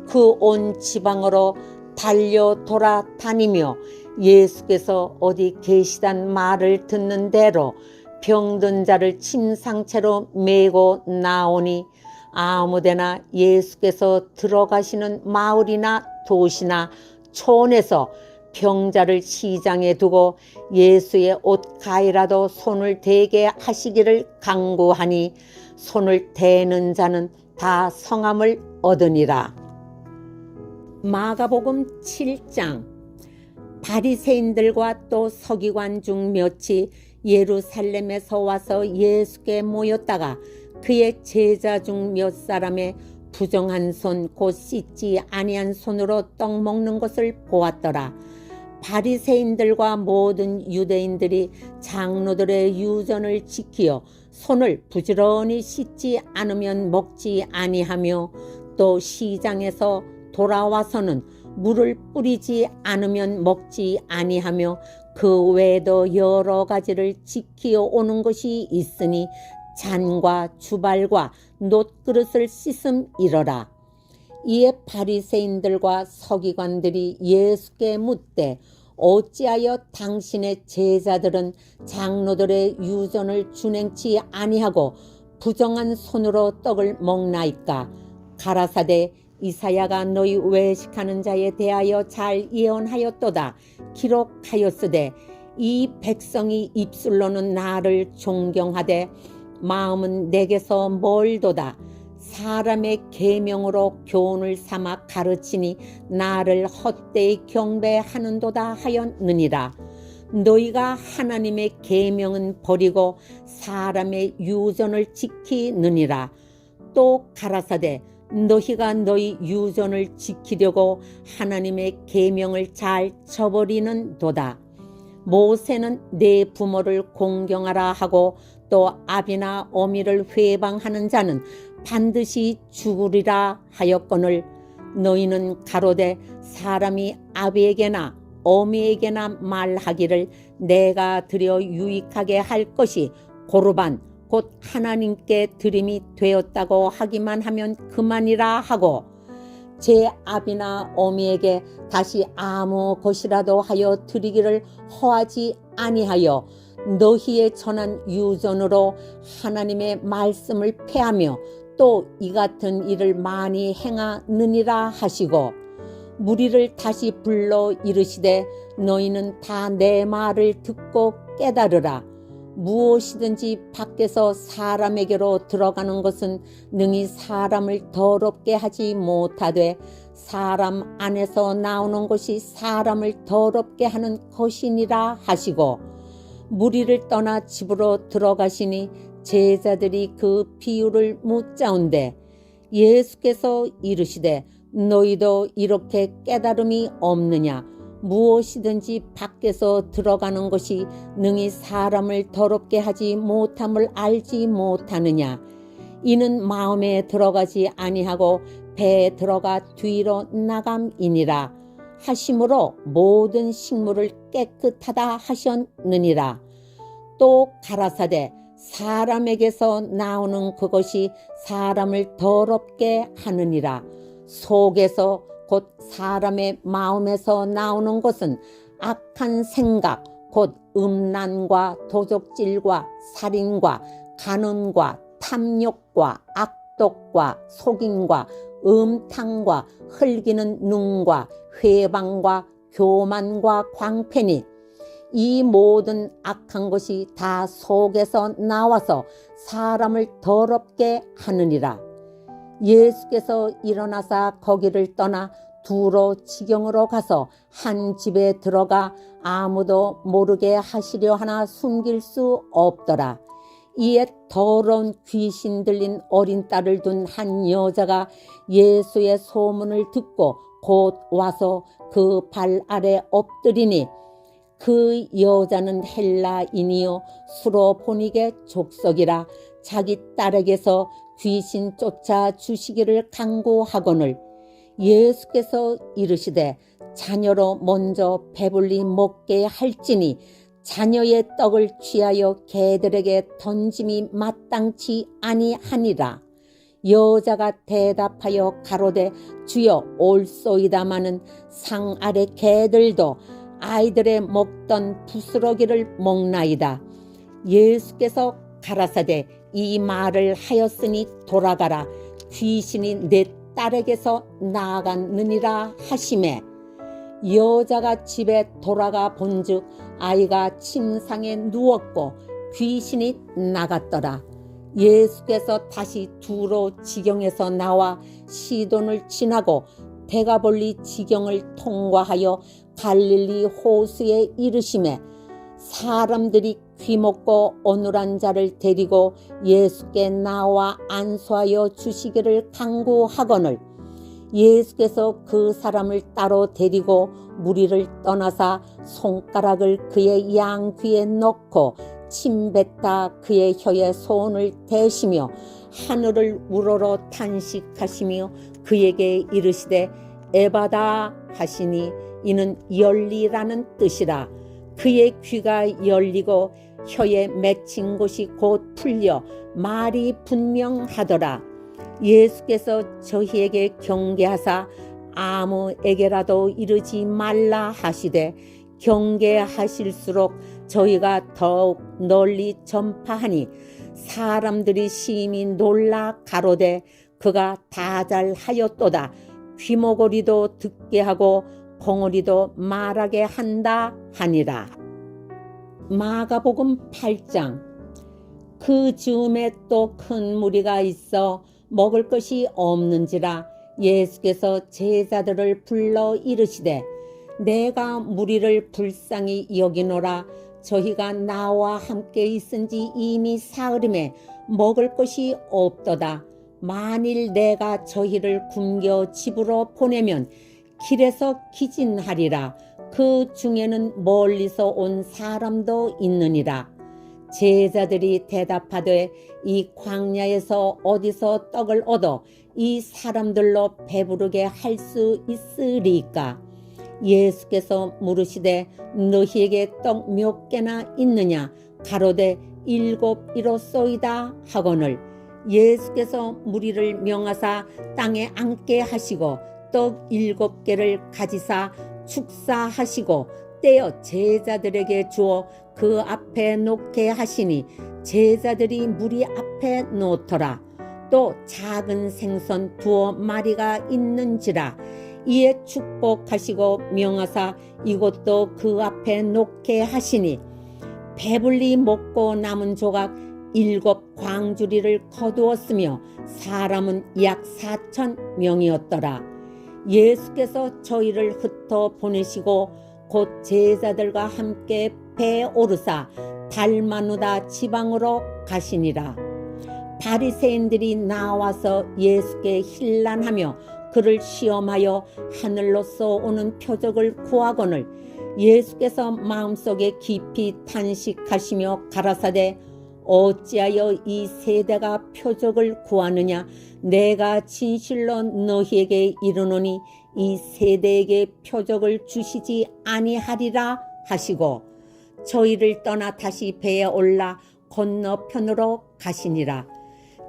A: 그 온 지방으로 달려 돌아다니며 예수께서 어디 계시단 말을 듣는 대로 병든 자를 침상채로 메고 나오니 아무데나 예수께서 들어가시는 마을이나 도시나 촌에서 병자를 시장에 두고 예수의 옷 가이라도 손을 대게 하시기를 간구하니 손을 대는 자는 다 성함을 얻으니라. 마가복음 7장. 바리새인들과 또 서기관 중 몇이 예루살렘에서 와서 예수께 모였다가 그의 제자 중 몇 사람의 부정한 손 곧 씻지 아니한 손으로 떡 먹는 것을 보았더라. 바리새인들과 모든 유대인들이 장로들의 유전을 지키어 손을 부지런히 씻지 않으면 먹지 아니하며 또 시장에서 돌아와서는 물을 뿌리지 않으면 먹지 아니하며 그 외에도 여러 가지를 지키어 오는 것이 있으니 잔과 주발과 놋그릇을 씻음이러라. 이에 바리새인들과 서기관들이 예수께 묻되 어찌하여 당신의 제자들은 장로들의 유전을 준행치 아니하고 부정한 손으로 떡을 먹나이까? 가라사대 이사야가 너희 외식하는 자에 대하여 잘 예언하였도다. 기록하였으되 이 백성이 입술로는 나를 존경하되 마음은 내게서 멀도다. 사람의 계명으로 교훈을 삼아 가르치니 나를 헛되이 경배하는도다 하였느니라. 너희가 하나님의 계명은 버리고 사람의 유전을 지키느니라. 또 가라사대 너희가 너희 유전을 지키려고 하나님의 계명을 잘 저버리는도다. 모세는 내 부모를 공경하라 하고 또 아비나 어미를 회방하는 자는 반드시 죽으리라 하였거늘 너희는 가로되 사람이 아비에게나 어미에게나 말하기를 내가 드려 유익하게 할 것이 고르반 곧 하나님께 드림이 되었다고 하기만 하면 그만이라 하고 제 아비나 어미에게 다시 아무 것이라도 하여 드리기를 허하지 아니하여 너희의 전한 유전으로 하나님의 말씀을 폐하며 또 이 같은 일을 많이 행하느니라 하시고 무리를 다시 불러 이르시되 너희는 다 내 말을 듣고 깨달으라. 무엇이든지 밖에서 사람에게로 들어가는 것은 능히 사람을 더럽게 하지 못하되 사람 안에서 나오는 것이 사람을 더럽게 하는 것이니라 하시고 무리를 떠나 집으로 들어가시니 제자들이 그 비유를 묻자온대 예수께서 이르시되 너희도 이렇게 깨달음이 없느냐? 무엇이든지 밖에서 들어가는 것이 능히 사람을 더럽게 하지 못함을 알지 못하느냐? 이는 마음에 들어가지 아니하고 배에 들어가 뒤로 나감이니라 하심으로 모든 식물을 깨끗하다 하셨느니라. 또 가라사대 사람에게서 나오는 그것이 사람을 더럽게 하느니라. 속에서 곧 사람의 마음에서 나오는 것은 악한 생각 곧 음란과 도적질과 살인과 간음과 탐욕과 악독과 속임과 음탕과 흘기는 눈과 회방과 교만과 광패니 이 모든 악한 것이 다 속에서 나와서 사람을 더럽게 하느니라. 예수께서 일어나사 거기를 떠나 두로 지경으로 가서 한 집에 들어가 아무도 모르게 하시려 하나 숨길 수 없더라. 이에 더러운 귀신 들린 어린 딸을 둔 한 여자가 예수의 소문을 듣고 곧 와서 그 발 아래 엎드리니 그 여자는 헬라인이요 수로보니게 족속이라 자기 딸에게서 귀신 쫓아 주시기를 간구하거늘 예수께서 이르시되 자녀로 먼저 배불리 먹게 할지니 자녀의 떡을 취하여 개들에게 던짐이 마땅치 아니하니라. 여자가 대답하여 가로되 주여 올소이다마는 상 아래 개들도 아이들의 먹던 부스러기를 먹나이다. 예수께서 가라사대 이 말을 하였으니 돌아가라. 귀신이 내 딸에게서 나아갔느니라 하시매 여자가 집에 돌아가 본즉 아이가 침상에 누웠고 귀신이 나갔더라. 예수께서 다시 두로 지경에서 나와 시돈을 지나고 데가볼리 지경을 통과하여 갈릴리 호수에 이르시매 사람들이 귀먹고 어눌한 자를 데리고 예수께 나와 안수하여 주시기를 간구하거늘 예수께서 그 사람을 따로 데리고 무리를 떠나사 손가락을 그의 양귀에 넣고 침뱉다 그의 혀에 손을 대시며 하늘을 우러러 탄식하시며 그에게 이르시되 에바다 하시니 이는 열리라는 뜻이라. 그의 귀가 열리고 혀에 맺힌 곳이 곧 풀려 말이 분명하더라. 예수께서 저희에게 경계하사 아무에게라도 이르지 말라 하시되 경계하실수록 저희가 더욱 널리 전파하니 사람들이 심히 놀라 가로되 그가 다 잘하였도다. 귀머거리도 듣게 하고 벙어리도 말하게 한다 하니라. 마가복음 8장. 그 즈음에 또 큰 무리가 있어 먹을 것이 없는지라 예수께서 제자들을 불러 이르시되 내가 무리를 불쌍히 여기노라. 저희가 나와 함께 있은지 이미 사흘임에 먹을 것이 없도다. 만일 내가 저희를 굶겨 집으로 보내면 길에서 기진하리라. 그 중에는 멀리서 온 사람도 있느니라. 제자들이 대답하되 이 광야에서 어디서 떡을 얻어 이 사람들로 배부르게 할 수 있으리까? 예수께서 물으시되 너희에게 떡 몇 개나 있느냐? 가로되 7이로소이다 하거늘 예수께서 무리를 명하사 땅에 앉게 하시고 떡 7개를 가지사 축사하시고 떼어 제자들에게 주어 그 앞에 놓게 하시니 제자들이 무리 앞에 놓더라. 또 작은 생선 2마리가 있는지라. 이에 축복하시고 명하사 이것도 그 앞에 놓게 하시니 배불리 먹고 남은 조각 7 광주리를 거두었으며 사람은 약 4,000명이었더라. 예수께서 저희를 흩어 보내시고 곧 제자들과 함께 배에 오르사 달마누다 지방으로 가시니라. 바리새인들이 나와서 예수께 힐난하며 그를 시험하여 하늘로서 오는 표적을 구하거늘 예수께서 마음속에 깊이 탄식하시며 가라사대 어찌하여 이 세대가 표적을 구하느냐? 내가 진실로 너희에게 이르노니 이 세대에게 표적을 주시지 아니하리라 하시고 저희를 떠나 다시 배에 올라 건너편으로 가시니라.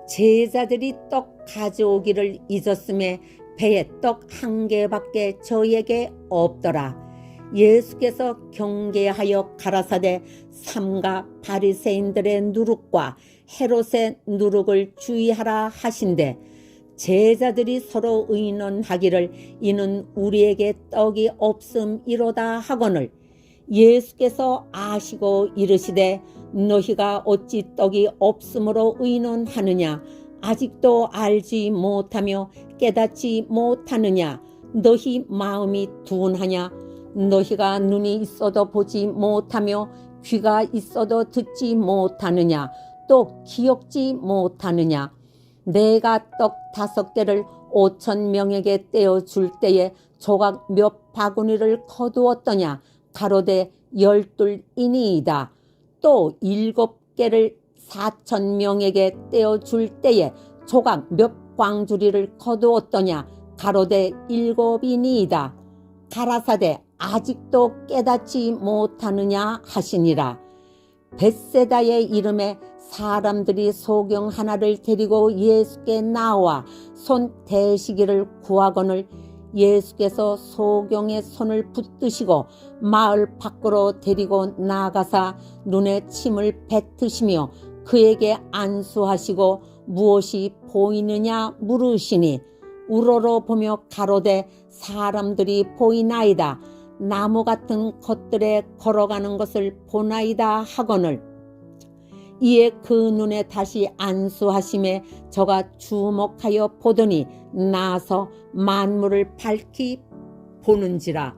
A: 제자들이 떡 가져오기를 잊었음에 배에 떡 1개밖에 저희에게 없더라. 예수께서 경계하여 가라사대 삼가 바리새인들의 누룩과 헤롯의 누룩을 주의하라 하신대 제자들이 서로 의논하기를 이는 우리에게 떡이 없음이로다 하거늘 예수께서 아시고 이르시되 너희가 어찌 떡이 없음으로 의논하느냐? 아직도 알지 못하며 깨닫지 못하느냐? 너희 마음이 둔하냐? 너희가 눈이 있어도 보지 못하며 귀가 있어도 듣지 못하느냐? 또 기억지 못하느냐? 내가 떡 5개를 5,000명에게 떼어줄 때에 조각 몇 바구니를 거두었더냐? 가로되 12이니이다. 또 7개를 4,000명에게 떼어줄 때에 조각 몇 광주리를 거두었더냐? 가로되 7이니이다. 가라사대 아직도 깨닫지 못하느냐 하시니라. 벳세다의 이름에 사람들이 소경 하나를 데리고 예수께 나와 손 대시기를 구하거늘 예수께서 소경의 손을 붙드시고 마을 밖으로 데리고 나가사 눈에 침을 뱉으시며 그에게 안수하시고 무엇이 보이느냐 물으시니 우러러 보며 가로되 사람들이 보이나이다. 나무 같은 것들에 걸어가는 것을 보나이다 하거늘 이에 그 눈에 다시 안수하심에 저가 주목하여 보더니 나서 만물을 밝히 보는지라.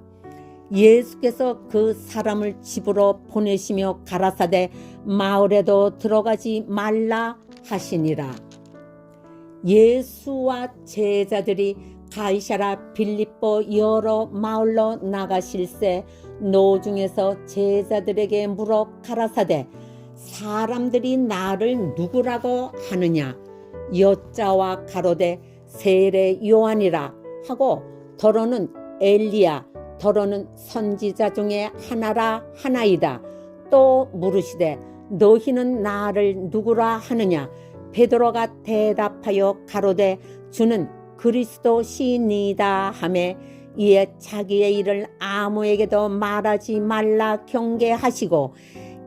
A: 예수께서 그 사람을 집으로 보내시며 가라사대 마을에도 들어가지 말라 하시니라. 예수와 제자들이 가이사랴 빌립보 여러 마을로 나가실새 노중에서 제자들에게 물어 가라사대 사람들이 나를 누구라고 하느냐 여자와 가로되 세례 요한이라 하고 더러는 엘리야 더러는 선지자 중에 하나라 하나이다. 또 물으시되 너희는 나를 누구라 하느냐 베드로가 대답하여 가로되 주는 그리스도시니이다 하매 이에 자기의 일을 아무에게도 말하지 말라 경계하시고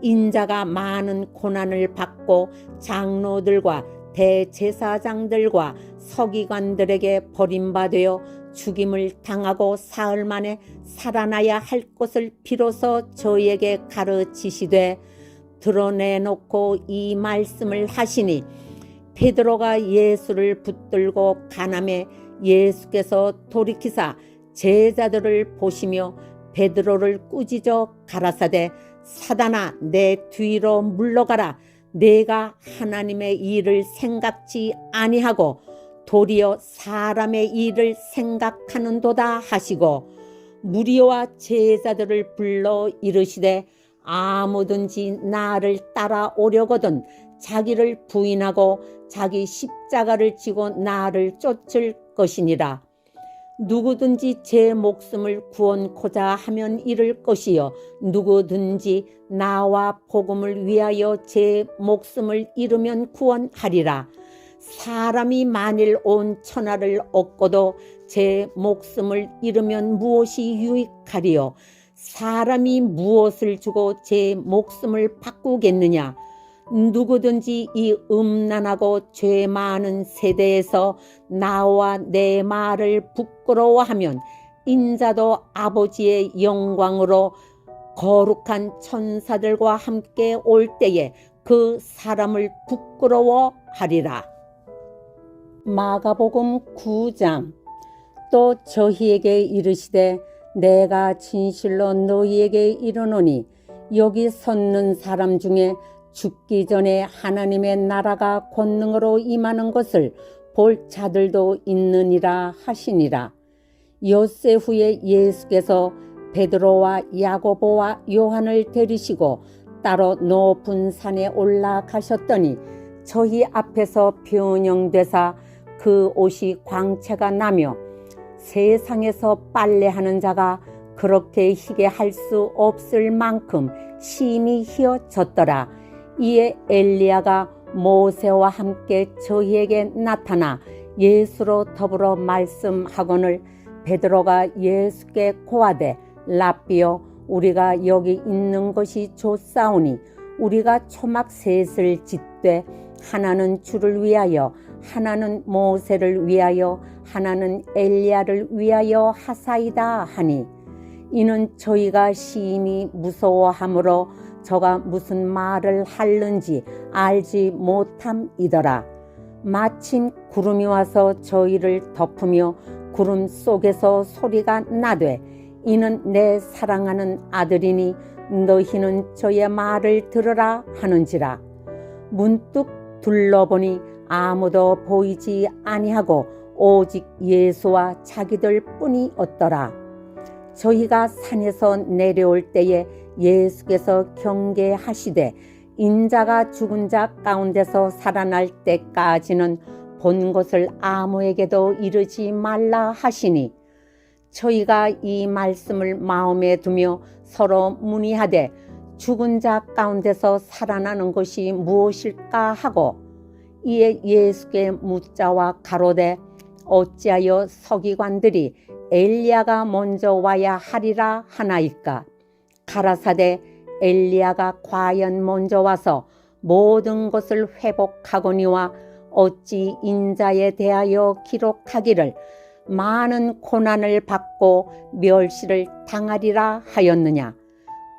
A: 인자가 많은 고난을 받고 장로들과 대제사장들과 서기관들에게 버림받아 죽임을 당하고 사흘 만에 살아나야 할 것을 비로소 저에게 가르치시되 드러내놓고 이 말씀을 하시니 베드로가 예수를 붙들고 가나매 예수께서 돌이키사 제자들을 보시며 베드로를 꾸짖어 가라사대 사단아 내 뒤로 물러가라. 내가 하나님의 일을 생각지 아니하고 도리어 사람의 일을 생각하는도다 하시고 무리와 제자들을 불러 이르시되 아무든지 나를 따라오려거든 자기를 부인하고 자기 십자가를 지고 나를 쫓을 것이니라. 누구든지 제 목숨을 구원코자 하면 잃을 것이요 누구든지 나와 복음을 위하여 제 목숨을 잃으면 구원하리라. 사람이 만일 온 천하를 얻고도 제 목숨을 잃으면 무엇이 유익하리요 사람이 무엇을 주고 제 목숨을 바꾸겠느냐. 누구든지 이 음란하고 죄 많은 세대에서 나와 내 말을 부끄러워하면 인자도 아버지의 영광으로 거룩한 천사들과 함께 올 때에 그 사람을 부끄러워하리라. 마가복음 9장. 또 저희에게 이르시되 내가 진실로 너희에게 이르노니 여기 섰는 사람 중에 죽기 전에 하나님의 나라가 권능으로 임하는 것을 볼 자들도 있느니라 하시니라. 엿새 후에 예수께서 베드로와 야고보와 요한을 데리시고 따로 높은 산에 올라가셨더니 저희 앞에서 변형되사 그 옷이 광채가 나며 세상에서 빨래하는 자가 그렇게 희게 할 수 없을 만큼 심히 희어졌더라. 이에 엘리야가 모세와 함께 저희에게 나타나 예수로 더불어 말씀하거늘 베드로가 예수께 고하되 랍비여 우리가 여기 있는 것이 좋사오니 우리가 초막 셋을 짓되 하나는 주를 위하여 하나는 모세를 위하여 하나는 엘리야를 위하여 하사이다 하니 이는 저희가 심히 무서워하므로 저가 무슨 말을 하는지 알지 못함이더라. 마침 구름이 와서 저희를 덮으며 구름 속에서 소리가 나되 이는 내 사랑하는 아들이니 너희는 저의 말을 들으라 하는지라. 문득 둘러보니 아무도 보이지 아니하고 오직 예수와 자기들 뿐이었더라. 저희가 산에서 내려올 때에 예수께서 경계하시되 인자가 죽은 자 가운데서 살아날 때까지는 본 것을 아무에게도 이르지 말라 하시니 저희가 이 말씀을 마음에 두며 서로 문의하되 죽은 자 가운데서 살아나는 것이 무엇일까 하고, 이에 예수께 묻자와 가로되 어찌하여 서기관들이 엘리야가 먼저 와야 하리라 하나이까? 가라사대 엘리야가 과연 먼저 와서 모든 것을 회복하거니와 어찌 인자에 대하여 기록하기를 많은 고난을 받고 멸시를 당하리라 하였느냐?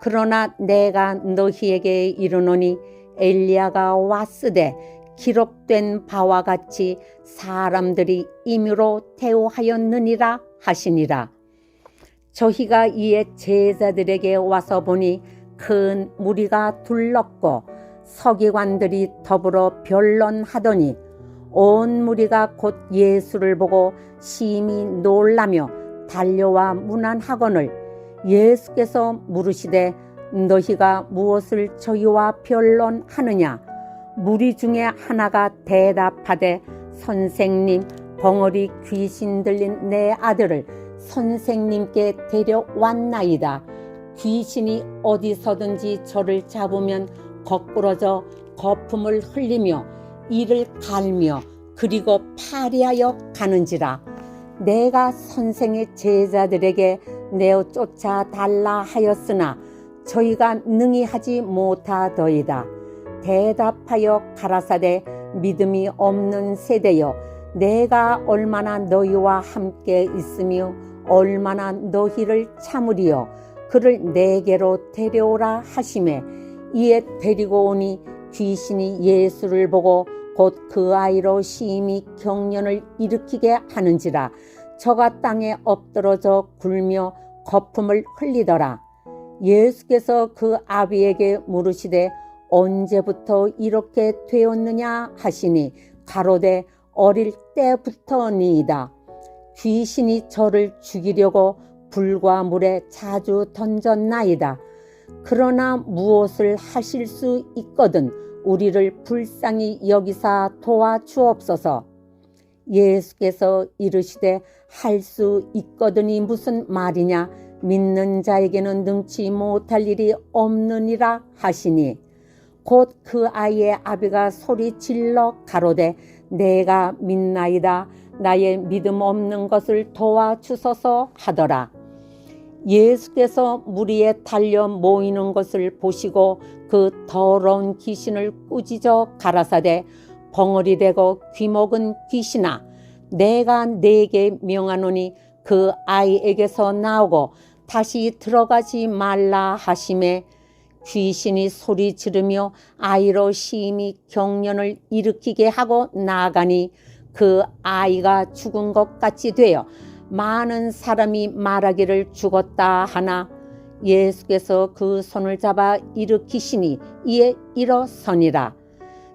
A: 그러나 내가 너희에게 이르노니 엘리야가 왔으되 기록된 바와 같이 사람들이 임의로 대우하였느니라 하시니라. 저희가 이에 제자들에게 와서 보니 큰 무리가 둘렀고 서기관들이 더불어 변론하더니 온 무리가 곧 예수를 보고 심히 놀라며 달려와 문안하거늘 예수께서 물으시되 너희가 무엇을 저희와 변론하느냐? 무리 중에 하나가 대답하되 선생님, 벙어리 귀신 들린 내 아들을 선생님께 데려왔나이다. 귀신이 어디서든지 저를 잡으면 거꾸러져 거품을 흘리며 이를 갈며 그리고 파리하여 가는지라. 내가 선생의 제자들에게 내어 쫓아 달라 하였으나 저희가 능히 하지 못하더이다. 대답하여 가라사대 믿음이 없는 세대여, 내가 얼마나 너희와 함께 있으며 얼마나 너희를 참으리요. 그를 내게로 데려오라 하시매 이에 데리고 오니 귀신이 예수를 보고 곧 그 아이로 심히 경련을 일으키게 하는지라. 저가 땅에 엎드러져 굴며 거품을 흘리더라. 예수께서 그 아비에게 물으시되 언제부터 이렇게 되었느냐 하시니 가로되 어릴 때부터니이다. 귀신이 저를 죽이려고 불과 물에 자주 던졌나이다. 그러나 무엇을 하실 수 있거든 우리를 불쌍히 여기사 도와주옵소서. 예수께서 이르시되 할 수 있거든이 무슨 말이냐? 믿는 자에게는 능치 못할 일이 없느니라 하시니 곧 그 아이의 아비가 소리 질러 가로되 내가 믿나이다. 나의 믿음 없는 것을 도와주소서 하더라. 예수께서 무리에 달려 모이는 것을 보시고 그 더러운 귀신을 꾸짖어 가라사대 벙어리 되고 귀먹은 귀신아, 내가 네게 명하노니 그 아이에게서 나오고 다시 들어가지 말라 하시매 귀신이 소리 지르며 아이로 심히 경련을 일으키게 하고 나아가니 그 아이가 죽은 것 같이 되어 많은 사람이 말하기를 죽었다 하나 예수께서 그 손을 잡아 일으키시니 이에 일어서니라.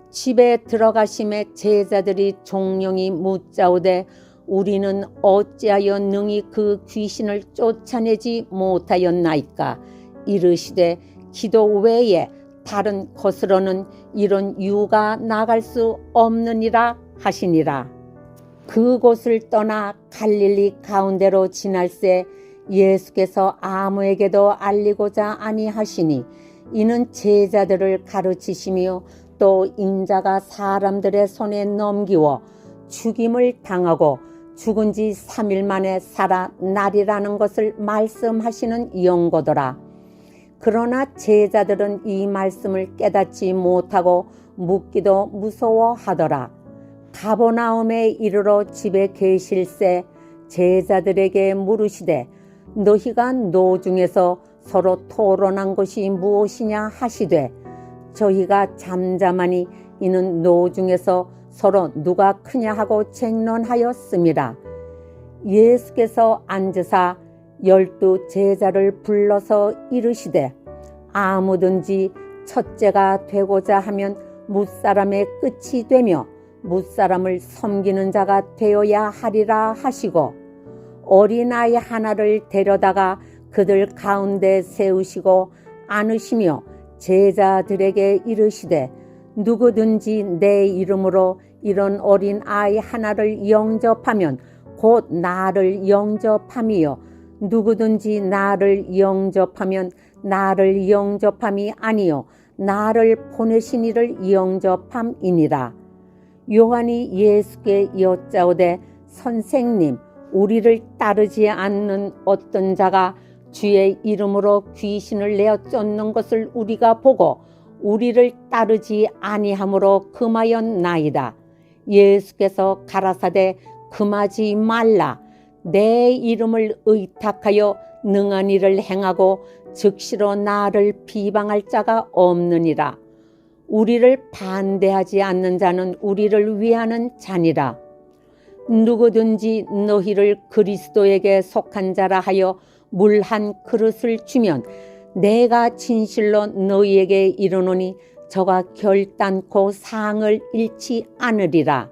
A: 집에 들어가심에 제자들이 종용이 묻자오되 우리는 어찌하여 능히 그 귀신을 쫓아내지 못하였나이까? 이르시되 기도 외에 다른 것으로는 이런 유가 나갈 수 없느니라 하시니라. 그곳을 떠나 갈릴리 가운데로 지날새 예수께서 아무에게도 알리고자 아니하시니 이는 제자들을 가르치시며 또 인자가 사람들의 손에 넘기워 죽임을 당하고 죽은 지 3일 만에 살아나리라는 것을 말씀하시는 연고더라. 그러나 제자들은 이 말씀을 깨닫지 못하고 묻기도 무서워하더라. 가버나움에 이르러 집에 계실새 제자들에게 물으시되 너희가 노중에서 서로 토론한 것이 무엇이냐 하시되 저희가 잠잠하니 이는 노중에서 서로 누가 크냐 하고 쟁론하였습니다. 예수께서 앉으사 12 제자를 불러서 이르시되 아무든지 첫째가 되고자 하면 뭇사람의 끝이 되며 뭇사람을 섬기는 자가 되어야 하리라 하시고 어린아이 하나를 데려다가 그들 가운데 세우시고 안으시며 제자들에게 이르시되 누구든지 내 이름으로 이런 어린 아이 하나를 영접하면 곧 나를 영접함이요 누구든지 나를 영접하면 나를 영접함이 아니요 나를 보내신 이를 영접함이니라. 요한이 예수께 여짜오되 선생님 우리를 따르지 않는 어떤 자가 주의 이름으로 귀신을 내어 쫓는 것을 우리가 보고 우리를 따르지 아니함으로 금하였나이다. 예수께서 가라사대 금하지 말라. 내 이름을 의탁하여 능한 일을 행하고 즉시로 나를 비방할 자가 없느니라. 우리를 반대하지 않는 자는 우리를 위하는 자니라. 누구든지 너희를 그리스도에게 속한 자라 하여 물 한 그릇을 주면 내가 진실로 너희에게 이르노니 저가 결단코 상을 잃지 않으리라.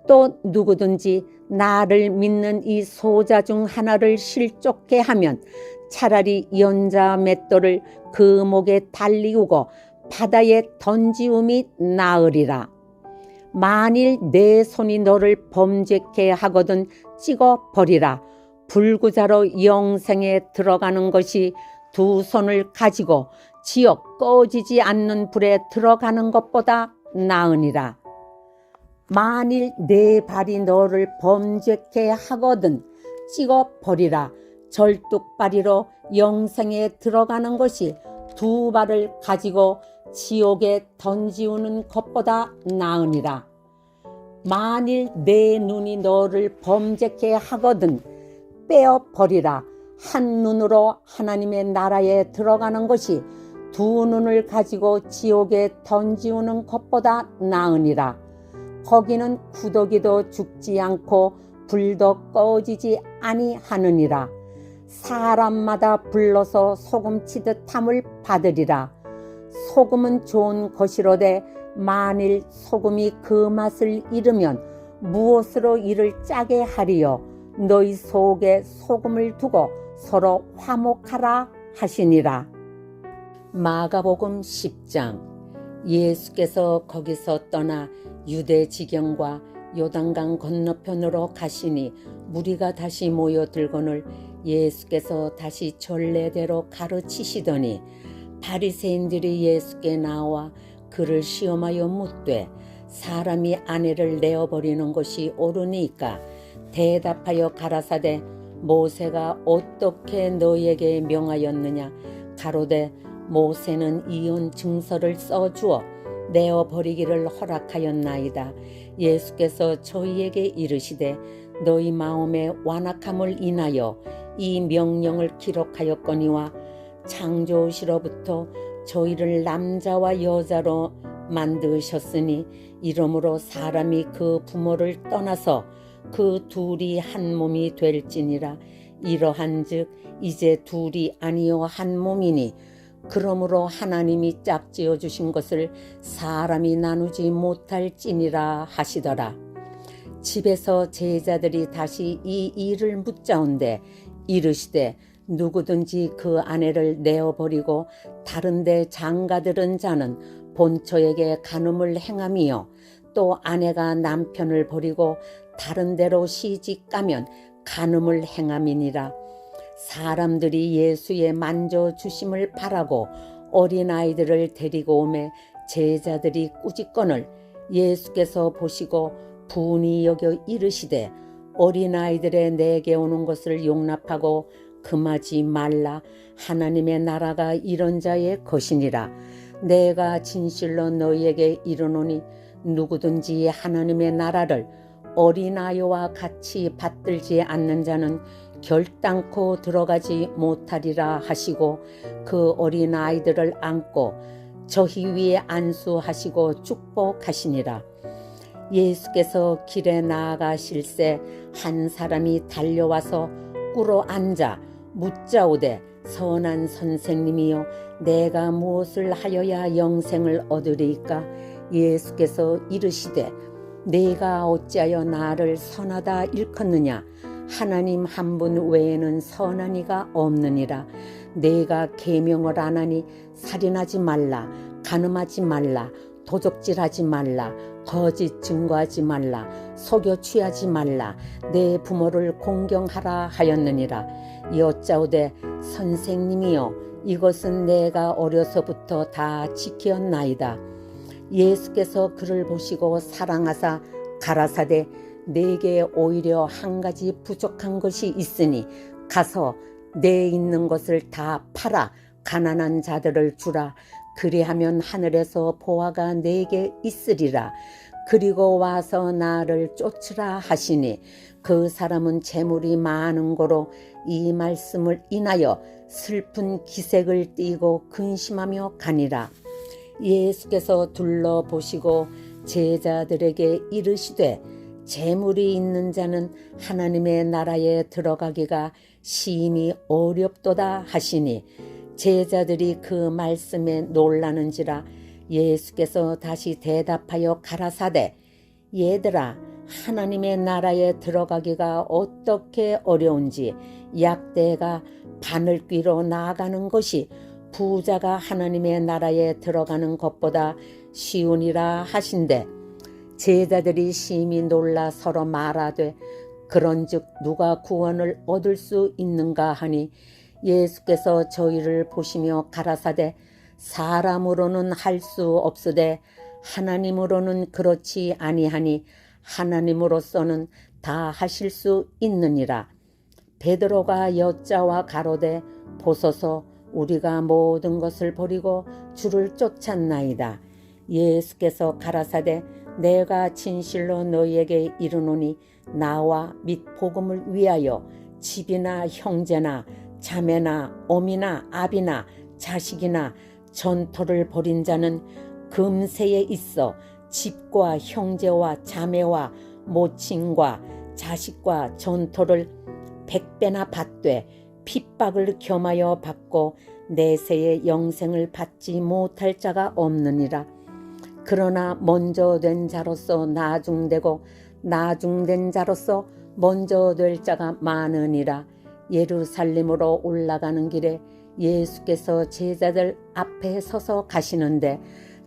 A: 또 누구든지 나를 믿는 이 소자 중 하나를 실족케 하면 차라리 연자 맷돌을 그 목에 달리우고 바다에 던지움이 나으리라. 만일 내 손이 너를 범죄케 하거든 찍어 버리라. 불구자로 영생에 들어가는 것이 두 손을 가지고 지옥 꺼지지 않는 불에 들어가는 것보다 나으니라. 만일 내 발이 너를 범죄케 하거든 찍어 버리라. 절뚝발이로 영생에 들어가는 것이 두 발을 가지고 지옥에 던지우는 것보다 나으니라. 만일 내 눈이 너를 범죄케 하거든 빼어 버리라. 한 눈으로 하나님의 나라에 들어가는 것이 두 눈을 가지고 지옥에 던지우는 것보다 나으니라. 거기는 구더기도 죽지 않고 불도 꺼지지 아니하느니라. 사람마다 불러서 소금치듯 함을 받으리라. 소금은 좋은 것이로되 만일 소금이 그 맛을 잃으면 무엇으로 이를 짜게 하리요. 너희 속에 소금을 두고 서로 화목하라 하시니라. 마가복음 10장. 예수께서 거기서 떠나 유대 지경과 요단강 건너편으로 가시니 무리가 다시 모여들거늘 예수께서 다시 전례대로 가르치시더니 바리새인들이 예수께 나와 그를 시험하여 묻되 사람이 아내를 내어버리는 것이 옳으니까 대답하여 가라사대 모세가 어떻게 너희에게 명하였느냐. 가로되 모세는 이혼 증서를 써주어 내어버리기를 허락하였나이다. 예수께서 저희에게 이르시되 너희 마음의 완악함을 인하여 이 명령을 기록하였거니와 창조시로부터 저희를 남자와 여자로 만드셨으니 이러므로 사람이 그 부모를 떠나서 그 둘이 한 몸이 될지니라. 이러한즉 이제 둘이 아니요 한 몸이니 그러므로 하나님이 짝지어 주신 것을 사람이 나누지 못할지니라 하시더라. 집에서 제자들이 다시 이 일을 묻자온데 이르시되 누구든지 그 아내를 내어버리고 다른 데 장가들은 자는 본처에게 간음을 행함이요 또 아내가 남편을 버리고 다른 데로 시집가면 간음을 행함이니라. 사람들이 예수의 만져주심을 바라고 어린아이들을 데리고 오매 제자들이 꾸짖거늘 예수께서 보시고 분이 여겨 이르시되 어린아이들의 내게 오는 것을 용납하고 금하지 말라. 하나님의 나라가 이런 자의 것이니라. 내가 진실로 너희에게 이르노니 누구든지 하나님의 나라를 어린아이와 같이 받들지 않는 자는 결단코 들어가지 못하리라 하시고 그 어린아이들을 안고 저희 위에 안수하시고 축복하시니라. 예수께서 길에 나아가실새 한 사람이 달려와서 꿇어 앉아 묻자오되 선한 선생님이여 내가 무엇을 하여야 영생을 얻으리이까. 예수께서 이르시되 내가 어찌하여 나를 선하다 일컫느냐. 하나님 한 분 외에는 선한 이가 없느니라. 내가 계명을 안 하니 살인하지 말라, 간음하지 말라, 도적질하지 말라, 거짓 증거하지 말라, 속여 취하지 말라. 내 부모를 공경하라 하였느니라. 여짜오되 선생님이여 이것은 내가 어려서부터 다 지켰나이다. 예수께서 그를 보시고 사랑하사 가라사대 내게 오히려 한 가지 부족한 것이 있으니 가서 내 있는 것을 다 팔아 가난한 자들을 주라. 그리하면 하늘에서 보화가 내게 있으리라. 그리고 와서 나를 쫓으라 하시니 그 사람은 재물이 많은 고로 이 말씀을 인하여 슬픈 기색을 띠고 근심하며 가니라. 예수께서 둘러보시고 제자들에게 이르시되 재물이 있는 자는 하나님의 나라에 들어가기가 심히 어렵도다 하시니 제자들이 그 말씀에 놀라는지라. 예수께서 다시 대답하여 가라사대 얘들아 하나님의 나라에 들어가기가 어떻게 어려운지 약대가 바늘귀로 나아가는 것이 부자가 하나님의 나라에 들어가는 것보다 쉬우니라 하신대. 제자들이 심히 놀라 서로 말하되 그런즉 누가 구원을 얻을 수 있는가 하니 예수께서 저희를 보시며 가라사대 사람으로는 할 수 없으되 하나님으로는 그렇지 아니하니 하나님으로서는 다 하실 수 있느니라. 베드로가 여짜와 가로되 보소서 우리가 모든 것을 버리고 주를 쫓았나이다. 예수께서 가라사대 내가 진실로 너희에게 이르노니 나와 및 복음을 위하여 집이나 형제나 자매나 어미나 아비나 자식이나 전토를 벌인 자는 금세에 있어 집과 형제와 자매와 모친과 자식과 전토를 100배나 받되 핍박을 겸하여 받고 내세의 영생을 받지 못할 자가 없느니라. 그러나 먼저 된 자로서 나중되고 나중된 자로서 먼저 될 자가 많으니라. 예루살렘으로 올라가는 길에 예수께서 제자들 앞에 서서 가시는데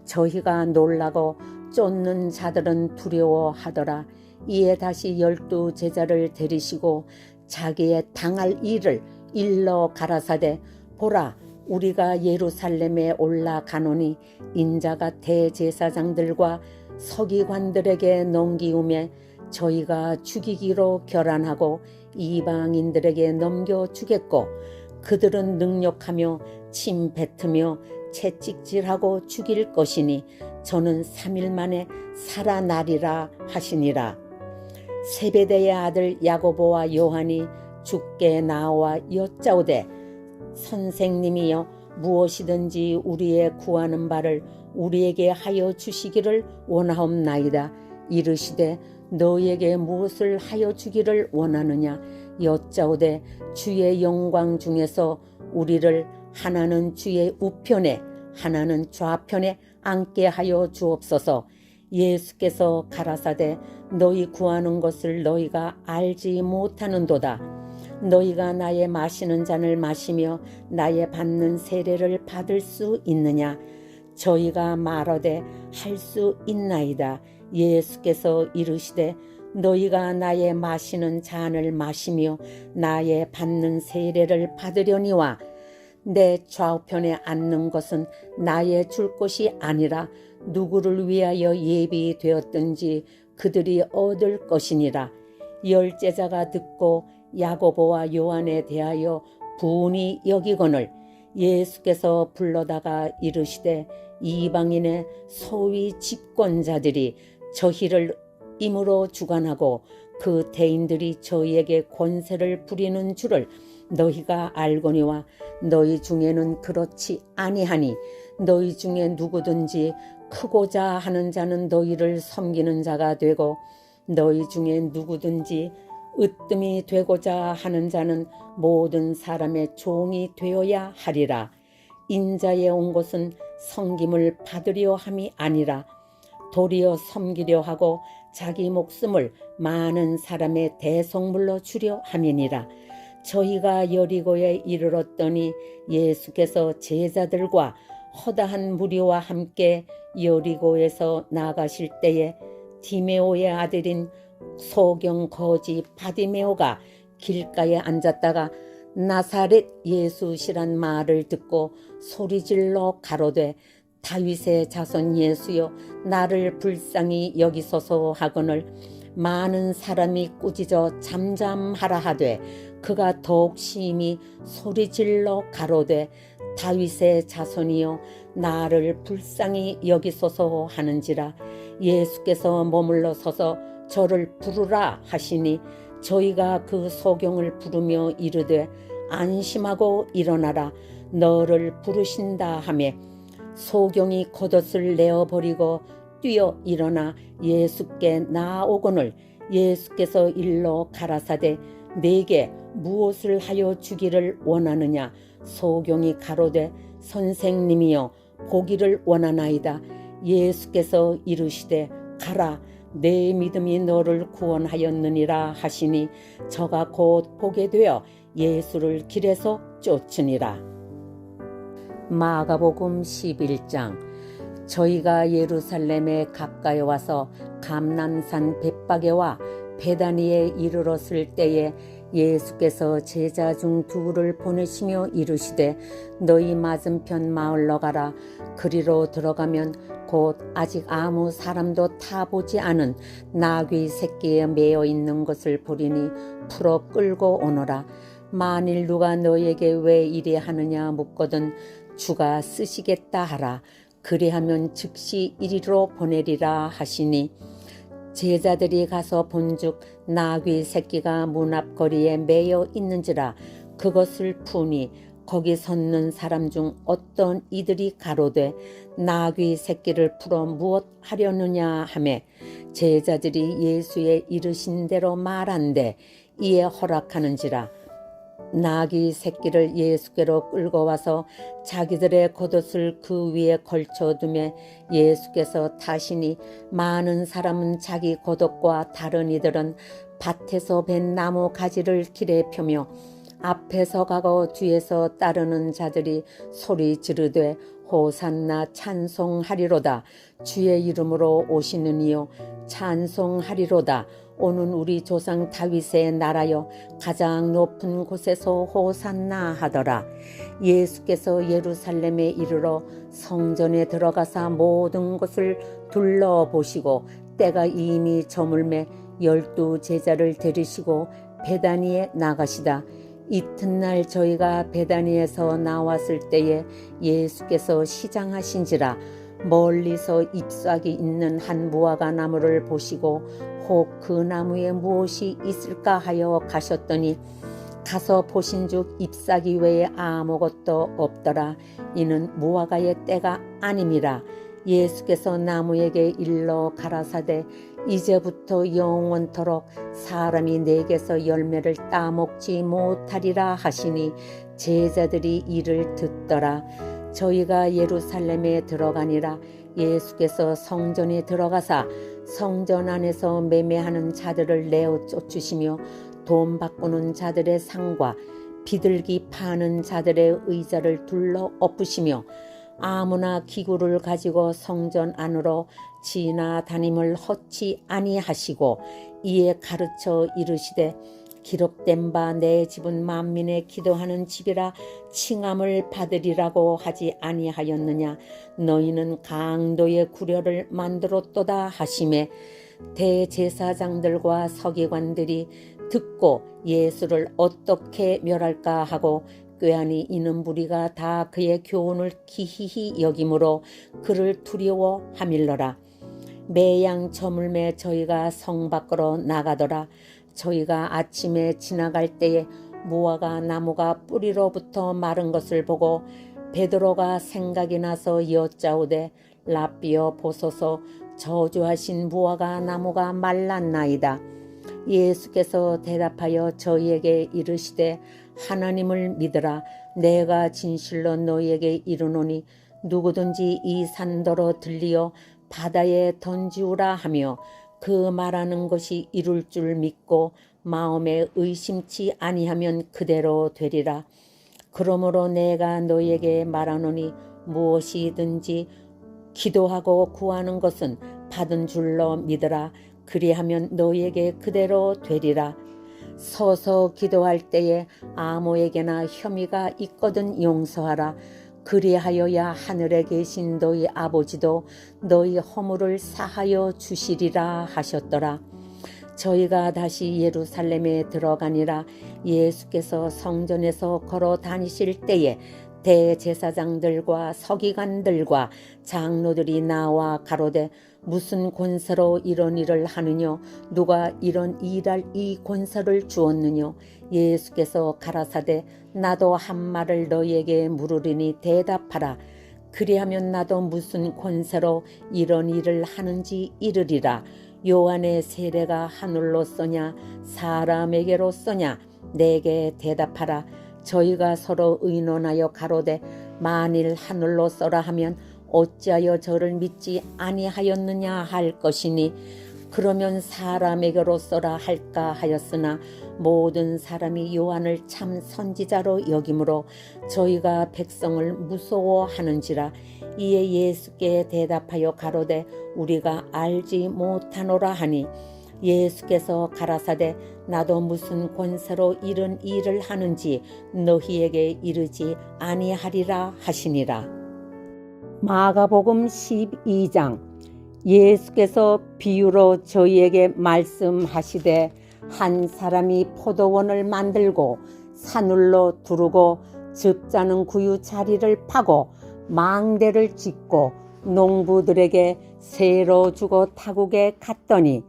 A: 저희가 놀라고 쫓는 자들은 두려워하더라. 이에 다시 12 제자를 데리시고 자기의 당할 일을 일러 가라사대 보라 우리가 예루살렘에 올라가노니 인자가 대제사장들과 서기관들에게 넘기우매 저희가 죽이기로 결안하고 이방인들에게 넘겨주겠고 그들은 능욕하며 침 뱉으며 채찍질하고 죽일 것이니 저는 3일 만에 살아나리라 하시니라. 세베대의 아들 야고보와 요한이 주께 나와 여짜오되 선생님이여 무엇이든지 우리의 구하는 바를 우리에게 하여 주시기를 원하옵나이다. 이르시되 너희에게 무엇을 하여 주기를 원하느냐. 여짜오되 주의 영광 중에서 우리를 하나는 주의 우편에 하나는 좌편에 앉게 하여 주옵소서. 예수께서 가라사대 너희 구하는 것을 너희가 알지 못하는도다. 너희가 나의 마시는 잔을 마시며 나의 받는 세례를 받을 수 있느냐. 저희가 말하되 할 수 있나이다. 예수께서 이르시되 너희가 나의 마시는 잔을 마시며 나의 받는 세례를 받으려니와 내 좌우편에 앉는 것은 나의 줄 것이 아니라 누구를 위하여 예비되었든지 그들이 얻을 것이니라. 10 제자가 듣고 야고보와 요한에 대하여 부은히 여기거늘 예수께서 불러다가 이르시되 이방인의 소위 집권자들이 저희를 임으로 주관하고 그 대인들이 저희에게 권세를 부리는 줄을 너희가 알거니와 너희 중에는 그렇지 아니하니 너희 중에 누구든지 크고자 하는 자는 너희를 섬기는 자가 되고 너희 중에 누구든지 으뜸이 되고자 하는 자는 모든 사람의 종이 되어야 하리라. 인자에 온 것은 섬김을 받으려 함이 아니라 도리어 섬기려 하고 자기 목숨을 많은 사람의 대속물로 주려 함이니라. 저희가 여리고에 이르렀더니 예수께서 제자들과 허다한 무리와 함께 여리고에서 나가실 때에 디메오의 아들인 소경 거지 바디메오가 길가에 앉았다가 나사렛 예수시란 말을 듣고 소리질러 가로되 다윗의 자손 예수여 나를 불쌍히 여기소서 하거늘 많은 사람이 꾸짖어 잠잠하라 하되 그가 더욱 심히 소리질러 가로되 다윗의 자손이여 나를 불쌍히 여기소서 하는지라. 예수께서 머물러 서서 저를 부르라 하시니 저희가 그 소경을 부르며 이르되 안심하고 일어나라 너를 부르신다 하매 소경이 겉옷을 내어버리고 뛰어 일어나 예수께 나아오거늘 예수께서 일러 가라사대 내게 무엇을 하여 주기를 원하느냐. 소경이 가로되 선생님이여 보기를 원하나이다. 예수께서 이르시되 가라 내 믿음이 너를 구원하였느니라 하시니 저가 곧 보게 되어 예수를 길에서 쫓으니라. 마가복음 11장. 저희가 예루살렘에 가까이 와서 감람산 벳바게와 베다니에 이르렀을 때에 예수께서 제자 중 둘을 보내시며 이르시되 너희 맞은편 마을로 가라. 그리로 들어가면 곧 아직 아무 사람도 타보지 않은 나귀 새끼에 매어 있는 것을 보리니 풀어 끌고 오너라. 만일 누가 너에게 왜 이래 하느냐 묻거든 주가 쓰시겠다 하라. 그리하면 즉시 이리로 보내리라 하시니 제자들이 가서 본즉 나귀 새끼가 문 앞 거리에 매여 있는지라. 그것을 푸니 거기 섰는 사람 중 어떤 이들이 가로되 나귀 새끼를 풀어 무엇 하려느냐 하매 제자들이 예수의 이르신 대로 말한대 이에 허락하는지라. 나귀 새끼를 예수께로 끌고 와서 자기들의 겉옷을 그 위에 걸쳐두매 예수께서 타시니 많은 사람은 자기 겉옷과 다른 이들은 밭에서 벤 나무 가지를 길에 펴며 앞에서 가고 뒤에서 따르는 자들이 소리 지르되 호산나 찬송하리로다. 주의 이름으로 오시는 이요 찬송하리로다. 오는 우리 조상 다윗의 나라여 가장 높은 곳에서 호산나 하더라. 예수께서 예루살렘에 이르러 성전에 들어가사 모든 것을 둘러보시고 때가 이미 저물매 12 제자를 데리시고 베다니에 나가시다. 이튿날 저희가 베다니에서 나왔을 때에 예수께서 시장하신지라. 멀리서 잎사귀 있는 한 무화과 나무를 보시고 혹 그 나무에 무엇이 있을까 하여 가셨더니 가서 보신즉 잎사귀 외에 아무것도 없더라. 이는 무화과의 때가 아님이라. 예수께서 나무에게 일러 가라사대 이제부터 영원토록 사람이 내게서 열매를 따먹지 못하리라 하시니 제자들이 이를 듣더라. 저희가 예루살렘에 들어가니라. 예수께서 성전에 들어가사 성전 안에서 매매하는 자들을 내어 쫓으시며 돈 바꾸는 자들의 상과 비둘기 파는 자들의 의자를 둘러 엎으시며 아무나 기구를 가지고 성전 안으로 지나다님을 허치 아니하시고 이에 가르쳐 이르시되 기록된 바 내 집은 만민의 기도하는 집이라 칭함을 받으리라고 하지 아니하였느냐. 너희는 강도의 구려를 만들었도다 하시매 대제사장들과 서기관들이 듣고 예수를 어떻게 멸할까 하고 꾀하니 이는 무리가 다 그의 교훈을 기히히 여김으로 그를 두려워하밀러라. 매양 저물매 저희가 성 밖으로 나가더라. 저희가 아침에 지나갈 때에 무화과 나무가 뿌리로부터 마른 것을 보고 베드로가 생각이 나서 여짜오되 라삐여 보소서 저주하신 무화과 나무가 말랐나이다. 예수께서 대답하여 저희에게 이르시되 하나님을 믿으라. 내가 진실로 너희에게 이르노니 누구든지 이 산더러 들리어 바다에 던지우라 하며 그 말하는 것이 이룰 줄 믿고 마음에 의심치 아니하면 그대로 되리라. 그러므로 내가 너희에게 말하노니 무엇이든지 기도하고 구하는 것은 받은 줄로 믿으라. 그리하면 너희에게 그대로 되리라. 서서 기도할 때에 아무에게나 혐의가 있거든 용서하라. 그리하여야 하늘에 계신 너희 아버지도 너희 허물을 사하여 주시리라 하셨더라. 저희가 다시 예루살렘에 들어가니라. 예수께서 성전에서 걸어 다니실 때에 대제사장들과 서기관들과 장로들이 나와 가로되 무슨 권세로 이런 일을 하느뇨? 누가 이런 일할 이 권세를 주었느뇨? 예수께서 가라사대 나도 한 말을 너희에게 물으리니 대답하라. 그리하면 나도 무슨 권세로 이런 일을 하는지 이르리라. 요한의 세례가 하늘로서냐 사람에게로서냐? 내게 대답하라. 저희가 서로 의논하여 가로되 만일 하늘로서라 하면 어찌하여 저를 믿지 아니하였느냐 할 것이니 그러면 사람에게로서라 할까 하였으나 모든 사람이 요한을 참 선지자로 여기므로 저희가 백성을 무서워하는지라. 이에 예수께 대답하여 가로되 우리가 알지 못하노라 하니 예수께서 가라사대 나도 무슨 권세로 이런 일을 하는지 너희에게 이르지 아니하리라 하시니라. 마가복음 12장. 예수께서 비유로 저희에게 말씀하시되 한 사람이 포도원을 만들고 산울로 두르고 즙자는 구유 자리를 파고 망대를 짓고 농부들에게 세로 주고 타국에 갔더니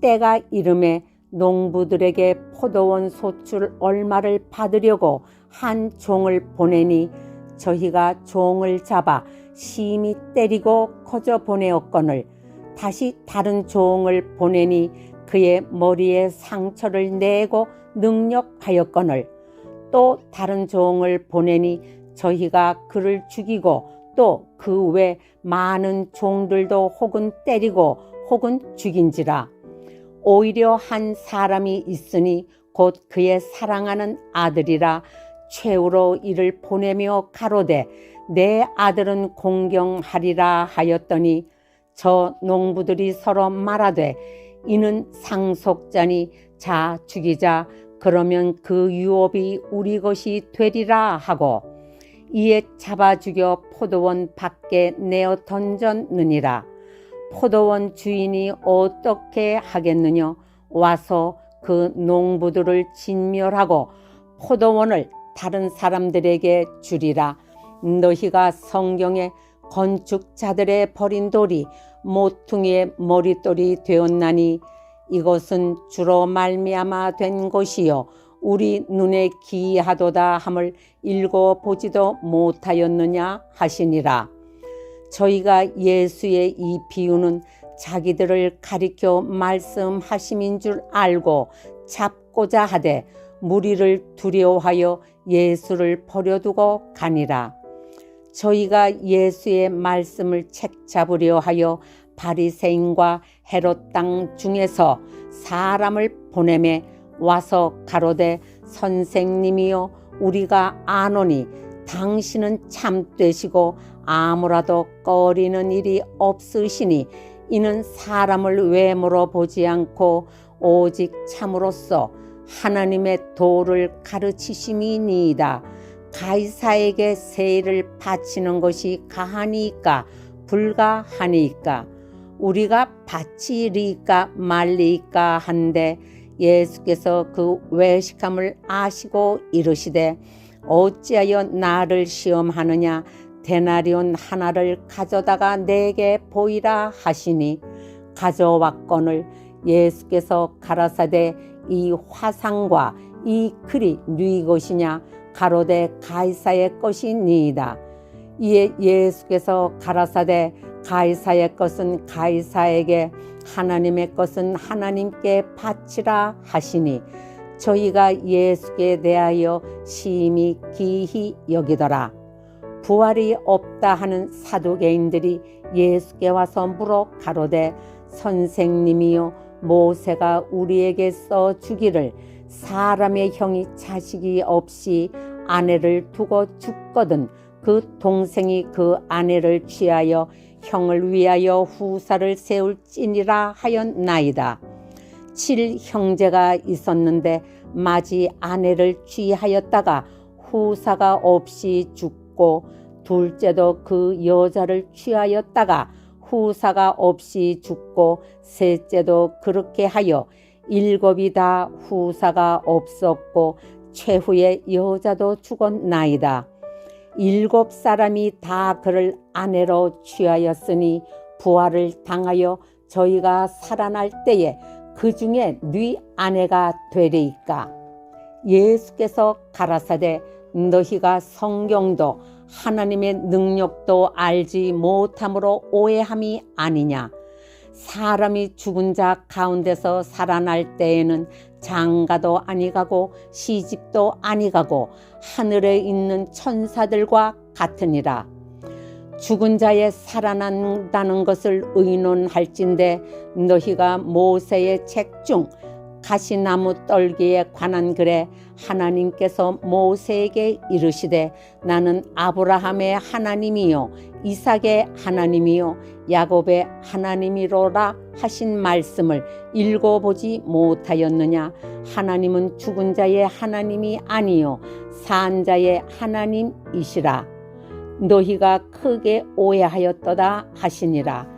A: 때가 이름에 농부들에게 포도원 소출 얼마를 받으려고 한 종을 보내니 저희가 종을 잡아 심히 때리고 거저 보내었거늘 다시 다른 종을 보내니 그의 머리에 상처를 내고 능력하였거늘 또 다른 종을 보내니 저희가 그를 죽이고 또 그 외 많은 종들도 혹은 때리고 혹은 죽인지라. 오히려 한 사람이 있으니 곧 그의 사랑하는 아들이라. 최후로 이를 보내며 가로되 내 아들은 공경하리라 하였더니 저 농부들이 서로 말하되 이는 상속자니 자 죽이자. 그러면 그 유업이 우리 것이 되리라 하고 이에 잡아 죽여 포도원 밖에 내어 던졌느니라. 포도원 주인이 어떻게 하겠느냐? 와서 그 농부들을 진멸하고 포도원을 다른 사람들에게 주리라. 너희가 성경에 건축자들의 버린 돌이 모퉁이의 머릿돌이 되었나니 이것은 주로 말미암아 된 것이요 우리 눈에 기이하도다 함을 읽어보지도 못하였느냐 하시니라. 저희가 예수의 이 비유는 자기들을 가리켜 말씀하심인 줄 알고 잡고자 하되 무리를 두려워하여 예수를 버려두고 가니라. 저희가 예수의 말씀을 책잡으려 하여 바리새인과 헤롯 땅 중에서 사람을 보내매 와서 가로되 선생님이여 우리가 아노니 당신은 참되시고 아무라도 꺼리는 일이 없으시니 이는 사람을 외모로 보지 않고 오직 참으로써 하나님의 도를 가르치심이니이다. 가이사에게 세를 바치는 것이 가하니까 불가하니까 우리가 바치리까 말리까 한데 예수께서 그 외식함을 아시고 이르시되 어찌하여 나를 시험하느냐 데나리온 하나를 가져다가 내게 보이라 하시니 가져왔거늘 예수께서 가라사대 이 화상과 이 글이 누이 것이냐 가로되 가이사의 것이니이다. 이에 예수께서 가라사대 가이사의 것은 가이사에게 하나님의 것은 하나님께 바치라 하시니 저희가 예수께 대하여 심히 기히 여기더라. 부활이 없다 하는 사두개인들이 예수께 와서 물어 가로되 선생님이여 모세가 우리에게 써 주기를 사람의 형이 자식이 없이 아내를 두고 죽거든 그 동생이 그 아내를 취하여 형을 위하여 후사를 세울지니라 하였나이다. 7형제가 있었는데 맏이 아내를 취하였다가 후사가 없이 죽고 둘째도 그 여자를 취하였다가 후사가 없이 죽고 셋째도 그렇게 하여 7이 다 후사가 없었고 최후의 여자도 죽었나이다. 7사람이 다 그를 아내로 취하였으니 부활을 당하여 저희가 살아날 때에 그 중에 네 아내가 되리이까. 예수께서 가라사대 너희가 성경도 하나님의 능력도 알지 못함으로 오해함이 아니냐. 사람이 죽은 자 가운데서 살아날 때에는 장가도 아니가고 시집도 아니가고 하늘에 있는 천사들과 같으니라. 죽은 자의 살아난다는 것을 의논할진대 너희가 모세의 책 중 가시나무 떨기에 관한 글에 하나님께서 모세에게 이르시되 나는 아브라함의 하나님이요 이삭의 하나님이요 야곱의 하나님이로라 하신 말씀을 읽어보지 못하였느냐. 하나님은 죽은 자의 하나님이 아니요 산 자의 하나님이시라. 너희가 크게 오해하였도다 하시니라.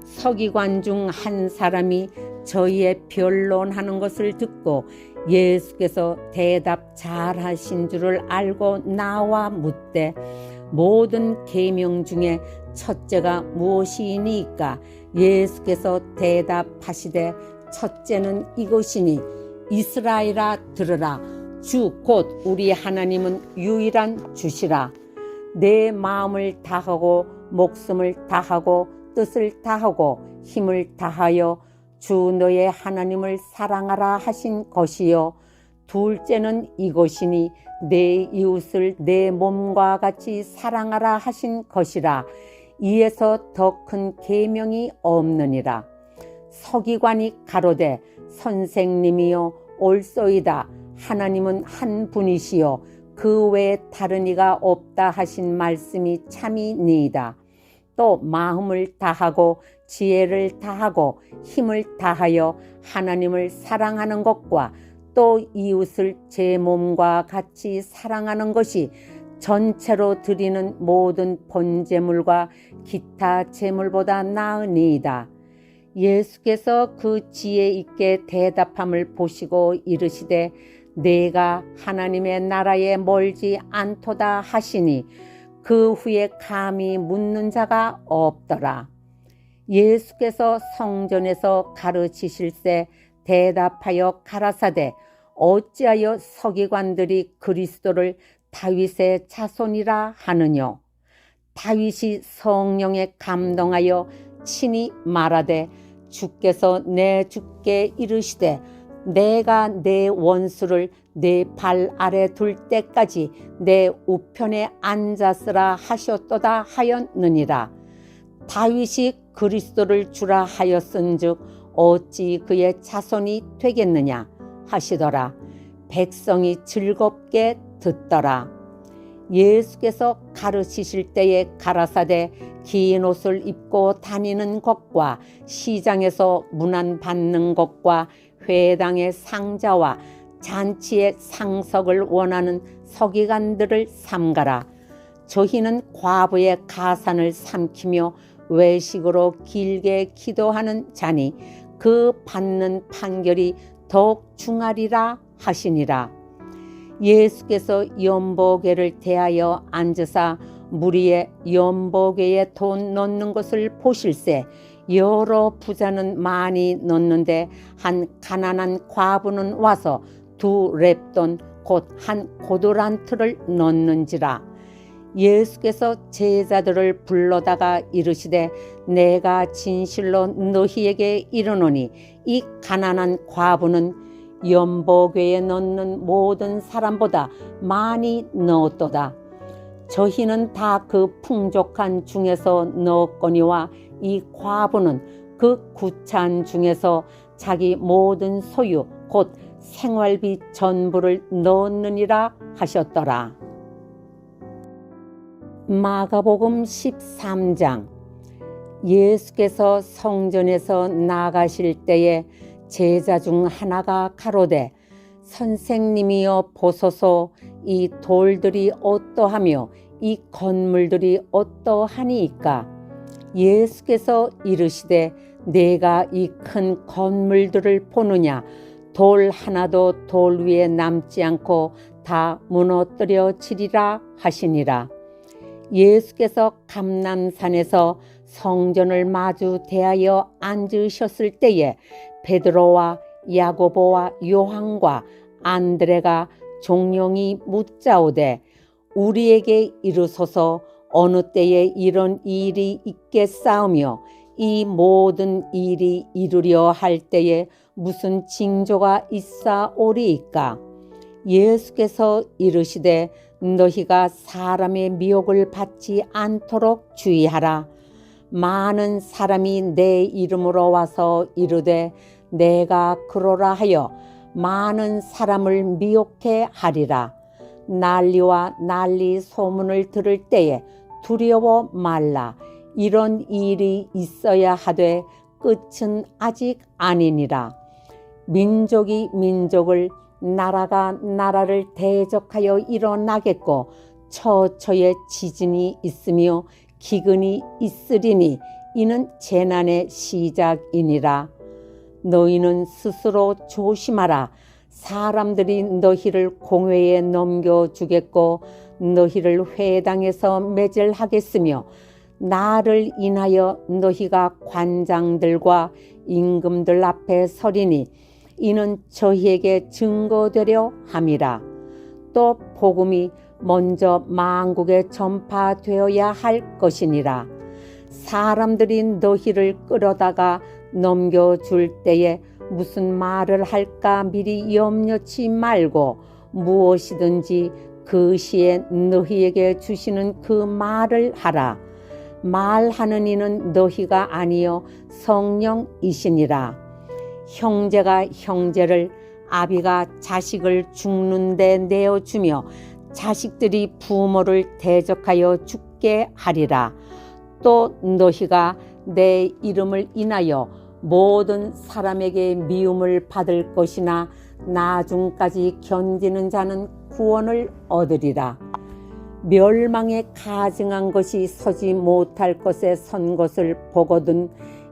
A: 서기관 중 한 사람이 저희의 변론하는 것을 듣고 예수께서 대답 잘하신 줄을 알고 나와 묻되 모든 계명 중에 첫째가 무엇이니까. 예수께서 대답하시되 첫째는 이것이니 이스라엘아 들으라. 주 곧 우리 하나님은 유일한 주시라. 내 마음을 다하고 목숨을 다하고 뜻을 다하고 힘을 다하여 주 너의 하나님을 사랑하라 하신 것이요. 둘째는 이것이니 내 이웃을 내 몸과 같이 사랑하라 하신 것이라. 이에서 더 큰 계명이 없느니라. 서기관이 가로되 선생님이여 옳소이다. 하나님은 한 분이시요 그 외에 다른 이가 없다 하신 말씀이 참이니이다. 또 마음을 다하고 지혜를 다하고 힘을 다하여 하나님을 사랑하는 것과 또 이웃을 제 몸과 같이 사랑하는 것이 전체로 드리는 모든 번제물과 기타 제물보다 나으니이다. 예수께서 그 지혜 있게 대답함을 보시고 이르시되 내가 하나님의 나라에 멀지 않도다 하시니 그 후에 감히 묻는 자가 없더라. 예수께서 성전에서 가르치실세 대답하여 가라사대 어찌하여 서기관들이 그리스도를 다윗의 자손이라 하느뇨. 다윗이 성령에 감동하여 친히 말하되 주께서 내 주께 이르시되 내가 내 원수를 내 발 아래 둘 때까지 내 우편에 앉았으라 하셨도다 하였느니라. 다윗이 그리스도를 주라 하였은즉 어찌 그의 자손이 되겠느냐 하시더라. 백성이 즐겁게 듣더라. 예수께서 가르치실 때에 가라사대 긴 옷을 입고 다니는 것과 시장에서 문안 받는 것과 회당의 상자와 잔치의 상석을 원하는 서기관들을 삼가라. 저희는 과부의 가산을 삼키며 외식으로 길게 기도하는 자니 그 받는 판결이 더욱 중하리라 하시니라. 예수께서 연보계를 대하여 앉으사 무리의 연보계에 돈 넣는 것을 보실세 여러 부자는 많이 넣는데 한 가난한 과부는 와서 2렙돈 곧 한 고도란트를 넣는지라. 예수께서 제자들을 불러다가 이르시되 내가 진실로 너희에게 이르노니 이 가난한 과부는 연보궤에 넣는 모든 사람보다 많이 넣었도다. 저희는 다 그 풍족한 중에서 넣었거니와 이 과부는 그 구찬 중에서 자기 모든 소유 곧 생활비 전부를 넣었느니라 하셨더라. 마가복음 13장. 예수께서 성전에서 나가실 때에 제자 중 하나가 가로되 선생님이여 보소서 이 돌들이 어떠하며 이 건물들이 어떠하니이까. 예수께서 이르시되 내가 이 큰 건물들을 보느냐. 돌 하나도 돌 위에 남지 않고 다 무너뜨려지리라 하시니라. 예수께서 감람산에서 성전을 마주 대하여 앉으셨을 때에 베드로와 야고보와 요한과 안드레가 종용이 묻자오되 우리에게 이르소서 어느 때에 이런 일이 있겠사오며 이 모든 일이 이루려 할 때에 무슨 징조가 있사오리이까. 예수께서 이르시되 너희가 사람의 미혹을 받지 않도록 주의하라. 많은 사람이 내 이름으로 와서 이르되 내가 그러라 하여 많은 사람을 미혹해 하리라. 난리와 난리 소문을 들을 때에 두려워 말라. 이런 일이 있어야 하되 끝은 아직 아니니라. 민족이 민족을 나라가 나라를 대적하여 일어나겠고 처처에 지진이 있으며 기근이 있으리니 이는 재난의 시작이니라. 너희는 스스로 조심하라. 사람들이 너희를 공회에 넘겨주겠고 너희를 회당에서 매질하겠으며 나를 인하여 너희가 관장들과 임금들 앞에 서리니 이는 저희에게 증거되려 함이라. 또 복음이 먼저 만국에 전파되어야 할 것이니라. 사람들이 너희를 끌어다가 넘겨줄 때에 무슨 말을 할까 미리 염려치 말고 무엇이든지 그 시에 너희에게 주시는 그 말을 하라. 말하는 이는 너희가 아니요 성령이시니라. 형제가 형제를, 아비가 자식을 죽는 데 내어주며 자식들이 부모를 대적하여 죽게 하리라. 또 너희가 내 이름을 인하여 모든 사람에게 미움을 받을 것이나 나중까지 견디는 자는 구원을 얻으리라. 멸망에 가증한 것이 서지 못할 것에 선 것을 보거든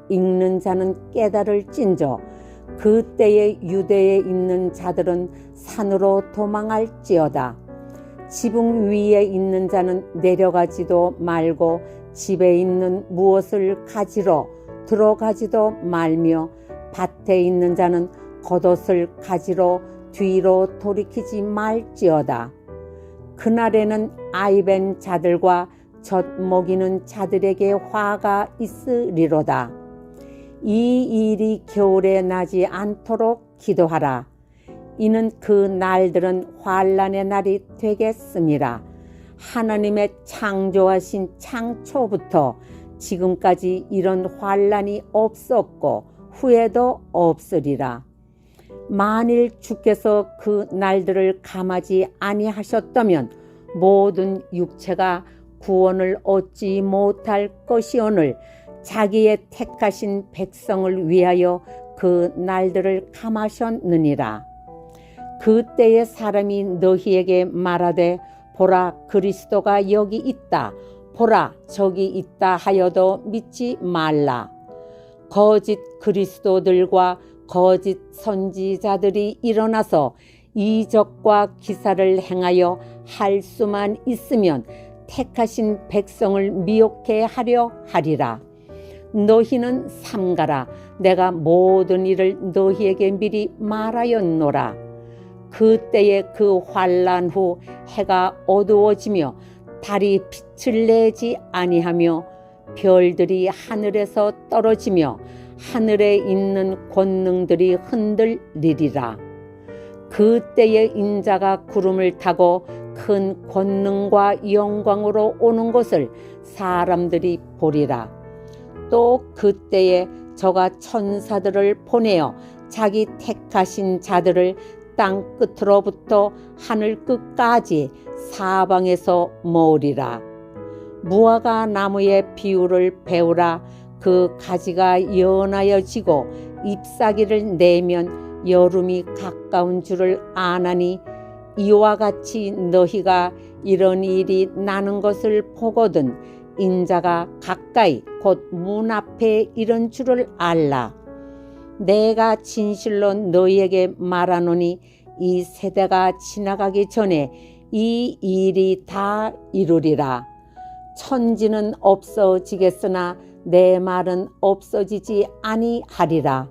A: 읽는 자는 깨달을진저 그때에 유대에 있는 자들은 산으로 도망할지어다. 지붕 위에 있는 자는 내려가지도 말고 집에 있는 무엇을 가지러 들어가지도 말며 밭에 있는 자는 겉옷을 가지러 뒤로 돌이키지 말지어다. 그날에는 아이벤 자들과 젖 먹이는 자들에게 화가 있으리로다. 이 일이 겨울에 나지 않도록 기도하라. 이는 그 날들은 환난의 날이 되겠음이라. 하나님의 창조하신 창초부터 지금까지 이런 환난이 없었고 후에도 없으리라. 만일 주께서 그 날들을 감하지 아니하셨다면 모든 육체가 구원을 얻지 못할 것이오늘 자기의 택하신 백성을 위하여 그 날들을 감하셨느니라. 그때에 사람이 너희에게 말하되 보라 그리스도가 여기 있다, 보라 저기 있다 하여도 믿지 말라. 거짓 그리스도들과 거짓 선지자들이 일어나서 이적과 기사를 행하여 할 수만 있으면 택하신 백성을 미혹해 하려 하리라. 너희는 삼가라. 내가 모든 일을 너희에게 미리 말하였노라. 그때에 그 환난 후 해가 어두워지며 달이 빛을 내지 아니하며 별들이 하늘에서 떨어지며 하늘에 있는 권능들이 흔들리리라. 그때에 인자가 구름을 타고 큰 권능과 영광으로 오는 것을 사람들이 보리라. 또 그때에 저가 천사들을 보내어 자기 택하신 자들을 땅 끝으로부터 하늘 끝까지 사방에서 모으리라. 무화과 나무의 비율을 배우라. 그 가지가 연하여 지고 잎사귀를 내면 여름이 가까운 줄을 아나니 이와 같이 너희가 이런 일이 나는 것을 보거든 인자가 가까이 곧 문 앞에 이른 줄을 알라. 내가 진실로 너희에게 말하노니 이 세대가 지나가기 전에 이 일이 다 이루리라. 천지는 없어지겠으나 내 말은 없어지지 아니하리라.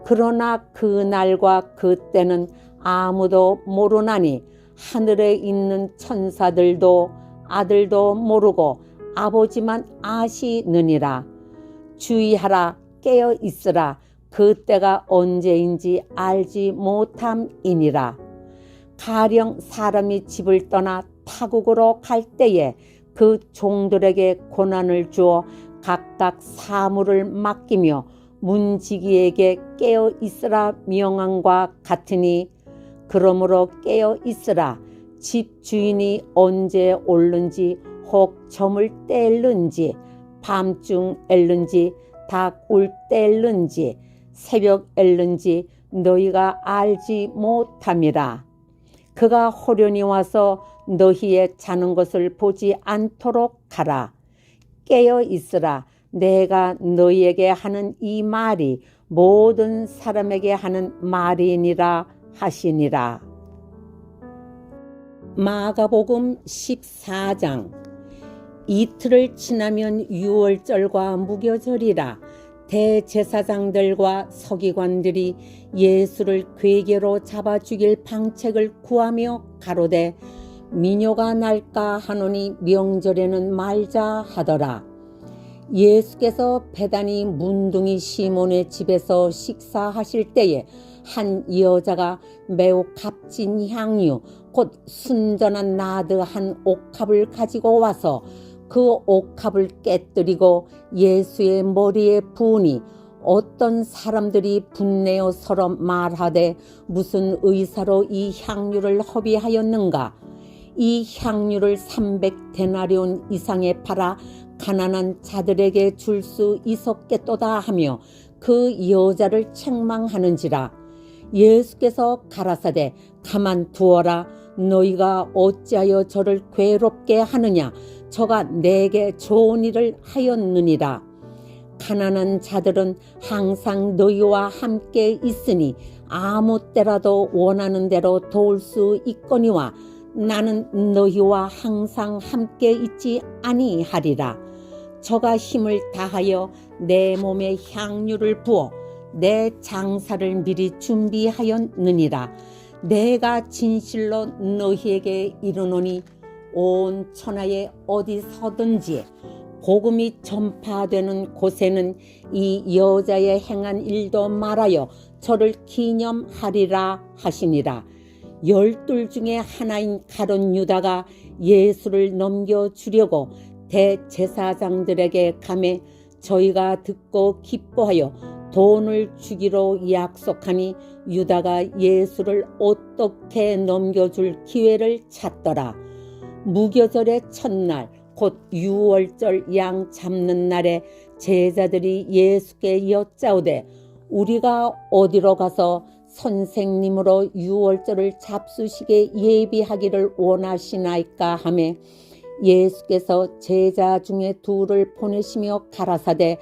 A: 그러나 그 날과 그 때는 아무도 모르나니 하늘에 있는 천사들도 아들도 모르고 아버지만 아시느니라. 주의하라, 깨어 있으라. 그 때가 언제인지 알지 못함이니라. 가령 사람이 집을 떠나 타국으로 갈 때에 그 종들에게 고난을 주어 각각 사물을 맡기며 문지기에게 깨어 있으라 명함과 같으니 그러므로 깨어 있으라. 집 주인이 언제 올는지 혹 점을 뗄는지 밤중 앨는지 닭 울 뗄는지 새벽 앨는지 너희가 알지 못함이라. 그가 호련히 와서 너희의 자는 것을 보지 않도록 하라. 깨어 있으라. 내가 너희에게 하는 이 말이 모든 사람에게 하는 말이니라 하시니라. 마가복음 14장. 이틀을 지나면 유월절과 무교절이라. 대제사장들과 서기관들이 예수를 궤계로 잡아 죽일 방책을 구하며 가로되 미뇨가 날까 하노니 명절에는 말자 하더라. 예수께서 베다니 문둥이 시몬의 집에서 식사하실 때에 한 여자가 매우 값진 향유 곧 순전한 나드 한 옥합을 가지고 와서 그 옥합을 깨뜨리고 예수의 머리에 부으니 어떤 사람들이 분내어 서로 말하되 무슨 의사로 이 향유를 허비하였는가. 이 향유를 300데나리온 이상에 팔아 가난한 자들에게 줄 수 있었겠도다 하며 그 여자를 책망하는지라. 예수께서 가라사대 가만 두어라. 너희가 어찌하여 저를 괴롭게 하느냐. 저가 내게 좋은 일을 하였느니라. 가난한 자들은 항상 너희와 함께 있으니 아무 때라도 원하는 대로 도울 수 있거니와 나는 너희와 항상 함께 있지 아니하리라. 저가 힘을 다하여 내 몸에 향유를 부어 내 장사를 미리 준비하였느니라. 내가 진실로 너희에게 이르노니 온 천하에 어디서든지 복음이 전파되는 곳에는 이 여자의 행한 일도 말하여 저를 기념하리라 하시니라. 12 중에 하나인 가룟 유다가 예수를 넘겨주려고 대제사장들에게 가매 저희가 듣고 기뻐하여 돈을 주기로 약속하니 유다가 예수를 어떻게 넘겨줄 기회를 찾더라. 무교절의 첫날 곧 유월절 양 잡는 날에 제자들이 예수께 여짜오되 우리가 어디로 가서 선생님으로 유월절을 잡수시게 예비하기를 원하시나이까 하매 예수께서 제자 중에 둘을 보내시며 가라사대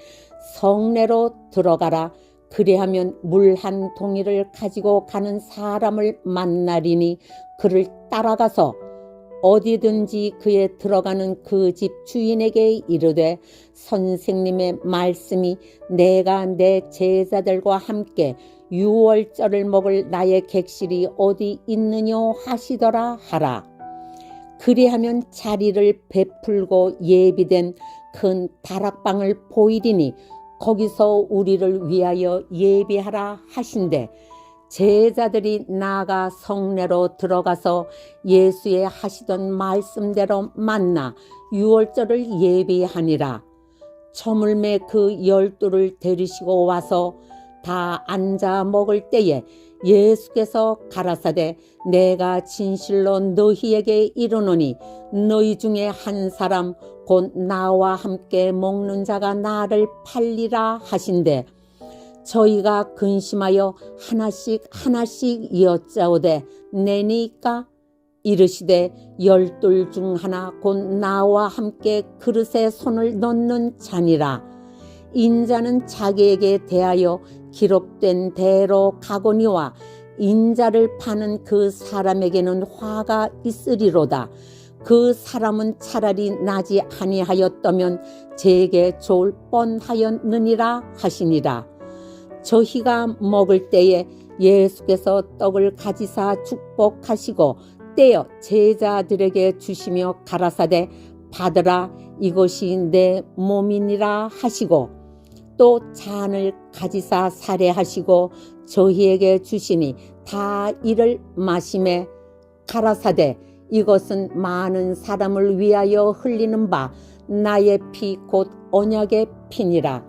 A: 성내로 들어가라. 그리하면 물 한 동이를 가지고 가는 사람을 만나리니 그를 따라가서 어디든지 그에 들어가는 그 집 주인에게 이르되 선생님의 말씀이 내가 내 제자들과 함께 유월절을 먹을 나의 객실이 어디 있느뇨 하시더라 하라. 그리하면 자리를 베풀고 예비된 큰 다락방을 보이리니 거기서 우리를 위하여 예비하라 하신대 제자들이 나아가 성내로 들어가서 예수의 하시던 말씀대로 만나 유월절을 예비하니라. 저물매 그 12를 데리시고 와서 다 앉아 먹을 때에 예수께서 가라사대 내가 진실로 너희에게 이르노니 너희 중에 한 사람 곧 나와 함께 먹는 자가 나를 팔리라 하신대 저희가 근심하여 하나씩 이었자오되 내니까 이르시되 12 중 하나 곧 나와 함께 그릇에 손을 넣는 자니라 인자는 자기에게 대하여 기록된 대로 가거니와 인자를 파는 그 사람에게는 화가 있으리로다 그 사람은 차라리 나지 아니하였다면 제게 좋을 뻔하였느니라 하시니라 저희가 먹을 때에 예수께서 떡을 가지사 축복하시고 떼어 제자들에게 주시며 가라사대 받으라 이것이 내 몸이니라 하시고 또 잔을 가지사 살해하시고 저희에게 주시니 다 이를 마시매 가라사대 이것은 많은 사람을 위하여 흘리는 바 나의 피 곧 언약의 피니라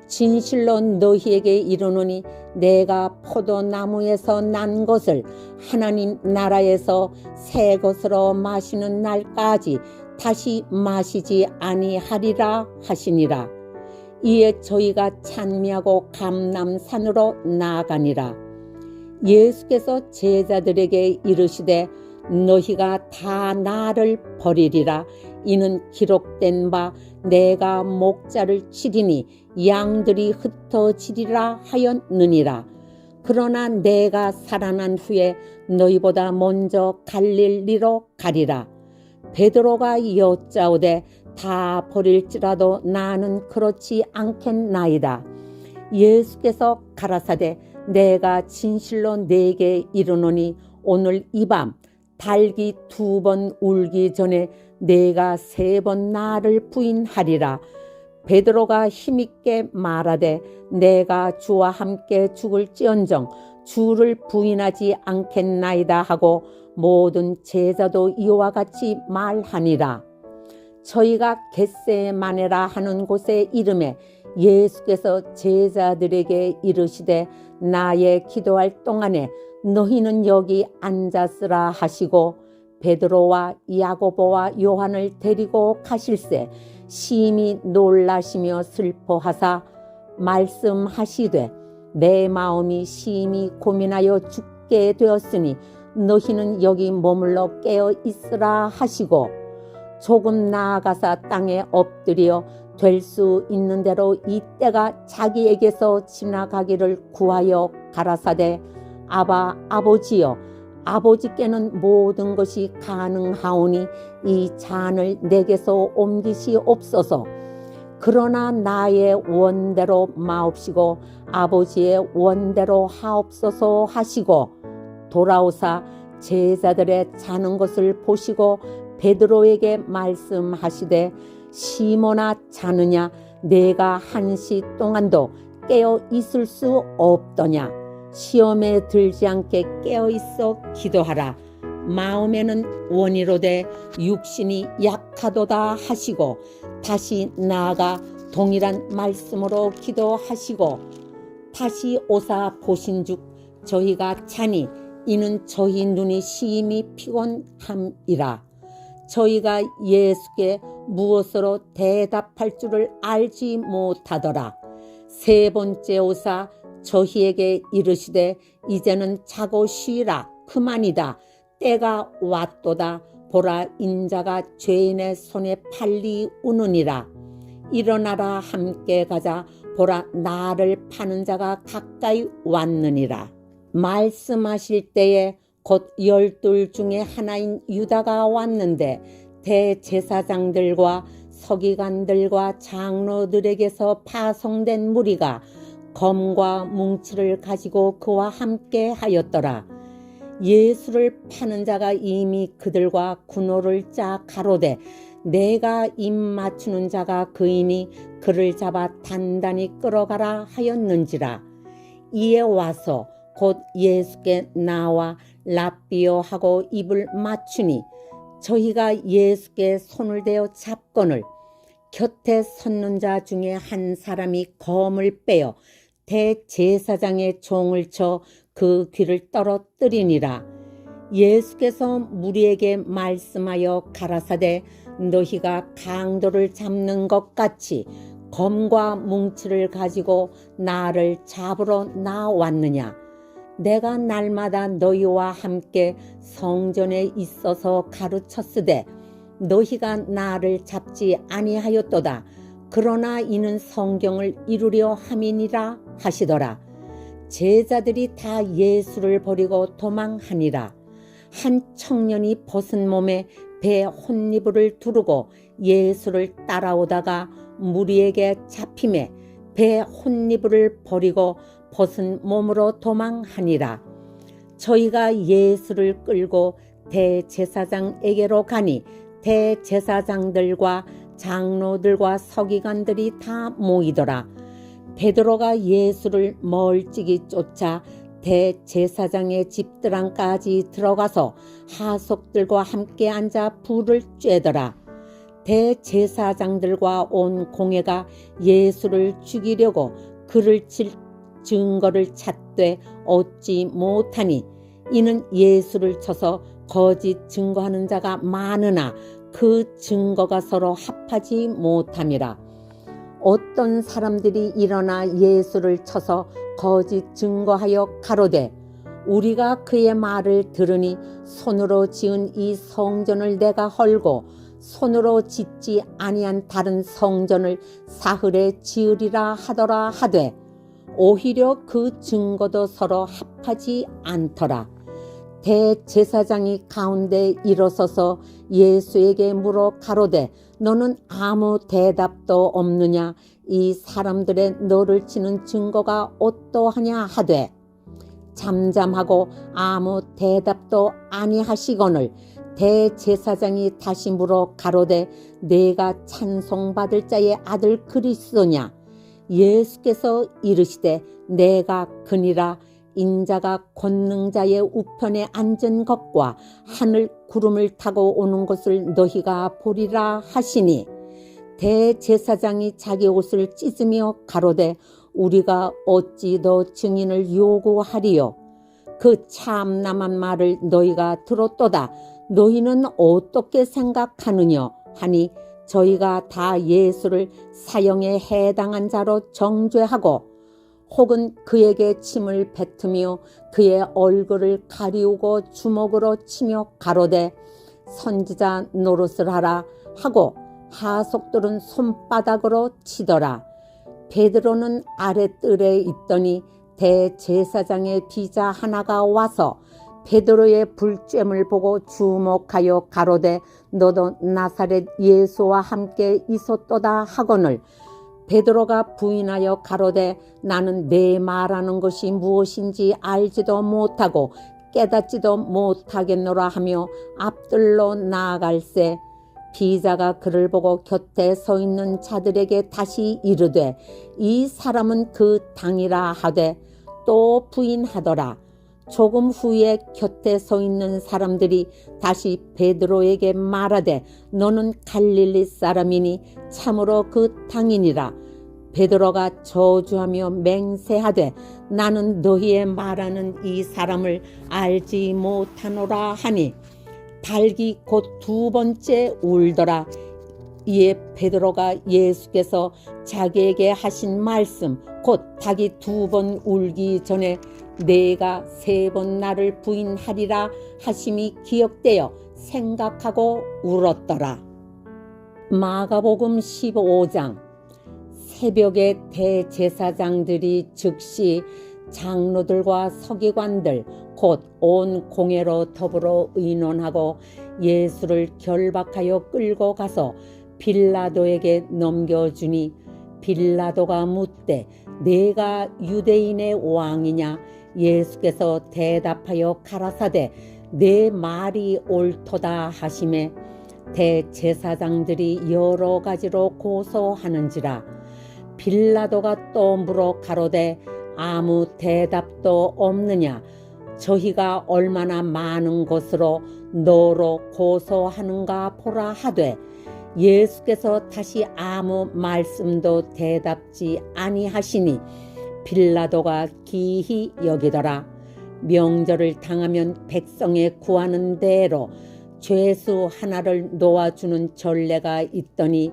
A: 진실로 너희에게 이르노니 내가 포도나무에서 난 것을 하나님 나라에서 새 것으로 마시는 날까지 다시 마시지 아니하리라 하시니라 이에 저희가 찬미하고 감람산으로 나아가니라 예수께서 제자들에게 이르시되 너희가 다 나를 버리리라 이는 기록된 바 내가 목자를 치리니 양들이 흩어지리라 하였느니라 그러나 내가 살아난 후에 너희보다 먼저 갈릴리로 가리라 베드로가 여짜오되 다 버릴지라도 나는 그렇지 않겠나이다 예수께서 가라사대 내가 진실로 네게 이르노니 오늘 이 밤 닭이 2번 울기 전에 내가 3번 나를 부인하리라 베드로가 힘있게 말하되 내가 주와 함께 죽을지언정 주를 부인하지 않겠나이다 하고 모든 제자도 이와 같이 말하니라 저희가 겟세마네라 하는 곳에 이름에 예수께서 제자들에게 이르시되 나의 기도할 동안에 너희는 여기 앉았으라 하시고 베드로와 야고보와 요한을 데리고 가실새 심히 놀라시며 슬퍼하사 말씀하시되 내 마음이 심히 고민하여 죽게 되었으니 너희는 여기 머물러 깨어 있으라 하시고 조금 나아가사 땅에 엎드려 될 수 있는 대로 이 때가 자기에게서 지나가기를 구하여 가라사대 아바 아버지여 아버지께는 모든 것이 가능하오니 이 잔을 내게서 옮기시옵소서 그러나 나의 원대로 마옵시고 아버지의 원대로 하옵소서 하시고 돌아오사 제자들의 자는 것을 보시고 베드로에게 말씀하시되 시몬아 자느냐 내가 1시 동안도 깨어 있을 수 없더냐 시험에 들지 않게 깨어 있어 기도하라 마음에는 원이로되 육신이 약하도다 하시고 다시 나아가 동일한 말씀으로 기도하시고 다시 오사 보신즉 저희가 자니 이는 저희 눈이 심히 피곤함이라 저희가 예수께 무엇으로 대답할 줄을 알지 못하더라 3번째 오사 저희에게 이르시되 이제는 자고 쉬라 그만이다 때가 왔도다 보라 인자가 죄인의 손에 팔리우느니라 일어나라 함께 가자 보라 나를 파는 자가 가까이 왔느니라 말씀하실 때에 곧 12 중에 하나인 유다가 왔는데 대제사장들과 서기관들과 장로들에게서 파송된 무리가 검과 뭉치를 가지고 그와 함께 하였더라. 예수를 파는 자가 이미 그들과 군호를 짜 가로되 내가 입 맞추는 자가 그이니 그를 잡아 단단히 끌어가라 하였는지라. 이에 와서 곧 예수께 나와 랍비요 하고 입을 맞추니 저희가 예수께 손을 대어 잡거늘 곁에 섰는 자 중에 한 사람이 검을 빼어 대제사장의 종을 쳐 그 귀를 떨어뜨리니라. 예수께서 무리에게 말씀하여 가라사대 너희가 강도를 잡는 것 같이 검과 뭉치를 가지고 나를 잡으러 나왔느냐. 내가 날마다 너희와 함께 성전에 있어서 가르쳤으되 너희가 나를 잡지 아니하였도다. 그러나 이는 성경을 이루려 함이니라 하시더라. 제자들이 다 예수를 버리고 도망하니라. 한 청년이 벗은 몸에 배 혼니부를 두르고 예수를 따라오다가 무리에게 잡힘에 배 혼니부를 버리고 벗은 몸으로 도망하니라. 저희가 예수를 끌고 대제사장에게로 가니 대제사장들과 장로들과 서기관들이 다 모이더라. 베드로가 예수를 멀찍이 쫓아 대제사장의 집드랑까지 들어가서 하속들과 함께 앉아 불을 쬐더라. 대제사장들과 온 공회가 예수를 죽이려고 그를 칠 증거를 찾되 얻지 못하니 이는 예수를 쳐서 거짓 증거하는 자가 많으나 그 증거가 서로 합하지 못함이라. 어떤 사람들이 일어나 예수를 쳐서 거짓 증거하여 가로되 우리가 그의 말을 들으니 손으로 지은 이 성전을 내가 헐고 손으로 짓지 아니한 다른 성전을 사흘에 지으리라 하더라 하되 오히려 그 증거도 서로 합하지 않더라. 대제사장이 가운데 일어서서 예수에게 물어 가로되 너는 아무 대답도 없느냐. 이 사람들의 너를 치는 증거가 어떠하냐 하되 잠잠하고 아무 대답도 아니하시거늘 대제사장이 다시 물어 가로되 내가 찬송받을 자의 아들 그리스도냐. 예수께서 이르시되 내가 그니라. 인자가 권능자의 우편에 앉은 것과 하늘 구름을 타고 오는 것을 너희가 보리라 하시니 대제사장이 자기 옷을 찢으며 가로되 우리가 어찌 더 증인을 요구하리요. 그 참남한 말을 너희가 들었도다. 너희는 어떻게 생각하느냐 하니 저희가 다 예수를 사형에 해당한 자로 정죄하고 혹은 그에게 침을 뱉으며 그의 얼굴을 가리우고 주먹으로 치며 가로되 선지자 노릇을 하라 하고 하속들은 손바닥으로 치더라. 베드로는 아랫뜰에 있더니 대제사장의 비자 하나가 와서 베드로의 불쬐을 보고 주목하여 가로되 너도 나사렛 예수와 함께 있었도다 하거늘 베드로가 부인하여 가로되 나는 내 말하는 것이 무엇인지 알지도 못하고 깨닫지도 못하겠노라 하며 앞들로 나아갈새 비자가 그를 보고 곁에 서 있는 자들에게 다시 이르되 이 사람은 그 당이라 하되 또 부인하더라. 조금 후에 곁에 서 있는 사람들이 다시 베드로에게 말하되 너는 갈릴리 사람이니 참으로 그 당이니라. 베드로가 저주하며 맹세하되 나는 너희의 말하는 이 사람을 알지 못하노라 하니 닭이 곧 두 번째 울더라. 이에 베드로가 예수께서 자기에게 하신 말씀 곧 닭이 두 번 울기 전에 내가 세 번 나를 부인하리라 하심이 기억되어 생각하고 울었더라. 마가복음 15장. 새벽에 대제사장들이 즉시 장로들과 서기관들 곧 온 공회로 더불어 의논하고 예수를 결박하여 끌고 가서 빌라도에게 넘겨주니 빌라도가 묻되 내가 유대인의 왕이냐. 예수께서 대답하여 가라사대 내 말이 옳도다 하시매 대제사장들이 여러 가지로 고소하는지라. 빌라도가 또 물어 가로되 아무 대답도 없느냐. 저희가 얼마나 많은 것으로 너로 고소하는가 보라 하되 예수께서 다시 아무 말씀도 대답지 아니하시니 빌라도가 기히 여기더라. 명절을 당하면 백성에 구하는 대로 죄수 하나를 놓아주는 전례가 있더니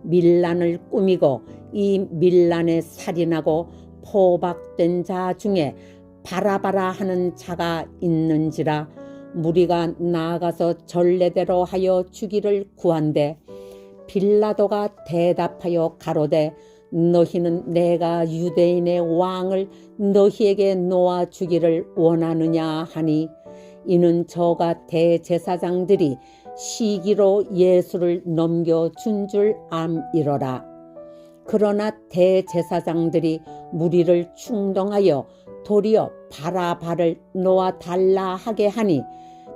A: 밀란을 꾸미고 이 밀란에 살인하고 포박된 자 중에 바라바라 하는 자가 있는지라 무리가 나아가서 전례대로 하여 주기를 구한대 빌라도가 대답하여 가로되 너희는 내가 유대인의 왕을 너희에게 놓아주기를 원하느냐 하니 이는 저가 대제사장들이 시기로 예수를 넘겨준 줄 암이러라. 그러나 대제사장들이 무리를 충동하여 도리어 바라바를 놓아달라 하게 하니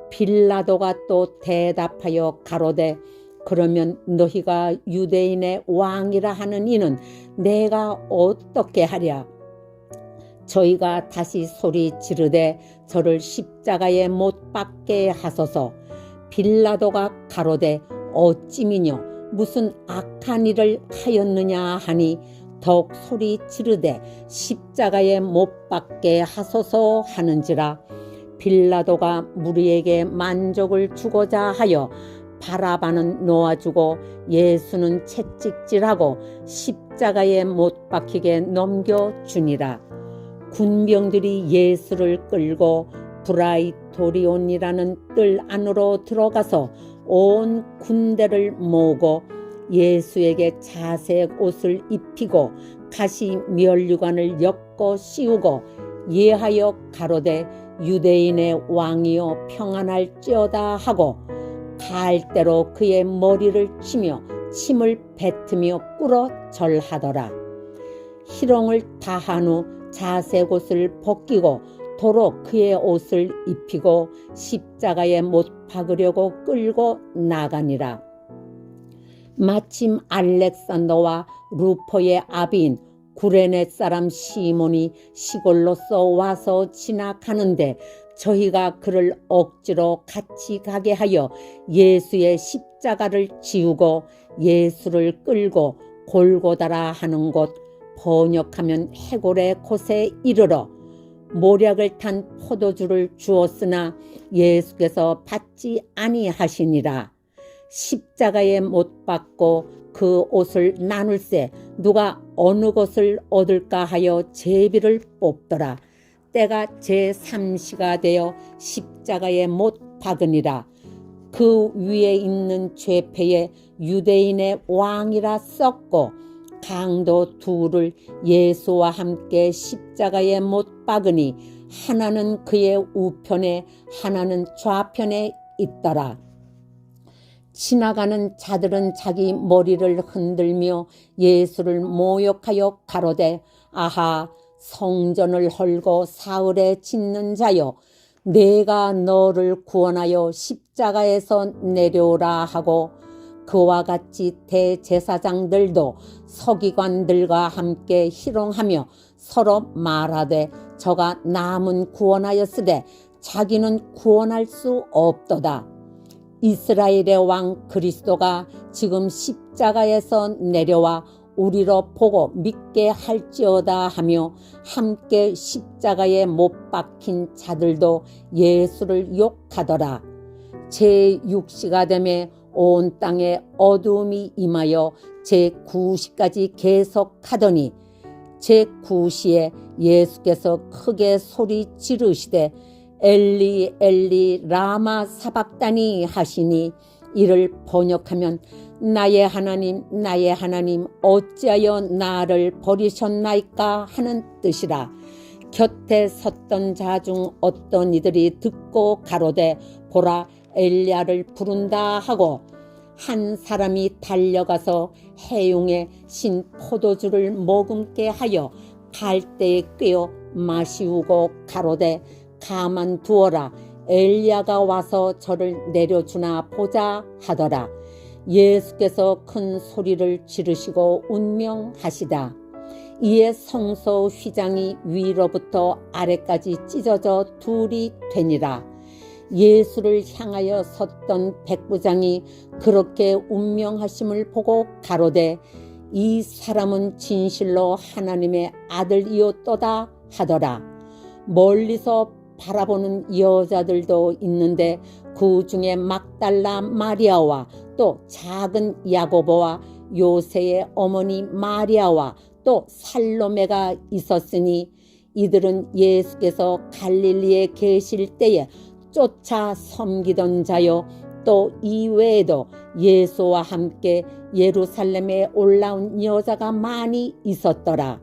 A: 빌라도가 또 대답하여 가로되 그러면 너희가 유대인의 왕이라 하는 이는 내가 어떻게 하랴. 저희가 다시 소리 지르되 저를 십자가에 못 박게 하소서. 빌라도가 가로되 어찌미뇨 무슨 악한 일을 하였느냐 하니 더욱 소리 지르되 십자가에 못 박게 하소서 하는지라. 빌라도가 무리에게 만족을 주고자 하여 바라바는 놓아주고 예수는 채찍질하고 십자가에 못 박히게 넘겨주니라. 군병들이 예수를 끌고 브라이토리온이라는 뜰 안으로 들어가서 온 군대를 모으고 예수에게 자색 옷을 입히고 가시 면류관을 엮어 씌우고 예하여 가로되 유대인의 왕이여 평안할지어다 하고 갈대로 그의 머리를 치며 침을 뱉으며 꿇어 절하더라. 희롱을 다한 후 자색 옷을 벗기고 도로 그의 옷을 입히고 십자가에 못 박으려고 끌고 나가니라. 마침 알렉산더와 루포의 아비인 구레네 사람 시몬이 시골로서 와서 지나가는데 저희가 그를 억지로 같이 가게 하여 예수의 십자가를 지우고 예수를 끌고 골고다라 하는 곳 번역하면 해골의 곳에 이르러 모략을 탄 포도주를 주었으나 예수께서 받지 아니하시니라. 십자가에 못 박고 그 옷을 나눌세 누가 어느 것을 얻을까 하여 제비를 뽑더라. 때가 제3시가 되어 십자가에 못 박으니라. 그 위에 있는 죄패에 유대인의 왕이라 썼고 강도 둘을 예수와 함께 십자가에 못 박으니 하나는 그의 우편에 하나는 좌편에 있더라. 지나가는 자들은 자기 머리를 흔들며 예수를 모욕하여 가로되 아하 성전을 헐고 사흘에 짓는 자여 내가 너를 구원하여 십자가에서 내려오라 하고 그와 같이 대제사장들도 서기관들과 함께 희롱하며 서로 말하되 저가 남은 구원하였으되 자기는 구원할 수 없도다. 이스라엘의 왕 그리스도가 지금 십자가에서 내려와 우리로 보고 믿게 할지어다 하며 함께 십자가에 못 박힌 자들도 예수를 욕하더라. 제6시가 되매 온 땅에 어두움이 임하여 제9시까지 계속하더니 제9시에 예수께서 크게 소리 지르시되 엘리 엘리 라마 사박다니 하시니 이를 번역하면 나의 하나님 어찌하여 나를 버리셨나이까 하는 뜻이라. 곁에 섰던 자 중 어떤 이들이 듣고 가로되 보라 엘리야를 부른다 하고 한 사람이 달려가서 해용에 신 포도주를 머금게 하여 갈대에 꿰어 마시우고 가로되 가만 두어라 엘리야가 와서 저를 내려주나 보자 하더라. 예수께서 큰 소리를 지르시고 운명하시다. 이에 성소 휘장이 위로부터 아래까지 찢어져 둘이 되니라. 예수를 향하여 섰던 백부장이 그렇게 운명하심을 보고 가로되 이 사람은 진실로 하나님의 아들이었도다 하더라. 멀리서 바라보는 여자들도 있는데 그 중에 막달라 마리아와 또 작은 야고보와 요새의 어머니 마리아와 또 살로메가 있었으니 이들은 예수께서 갈릴리에 계실 때에 쫓아 섬기던 자요 또 이외에도 예수와 함께 예루살렘에 올라온 여자가 많이 있었더라.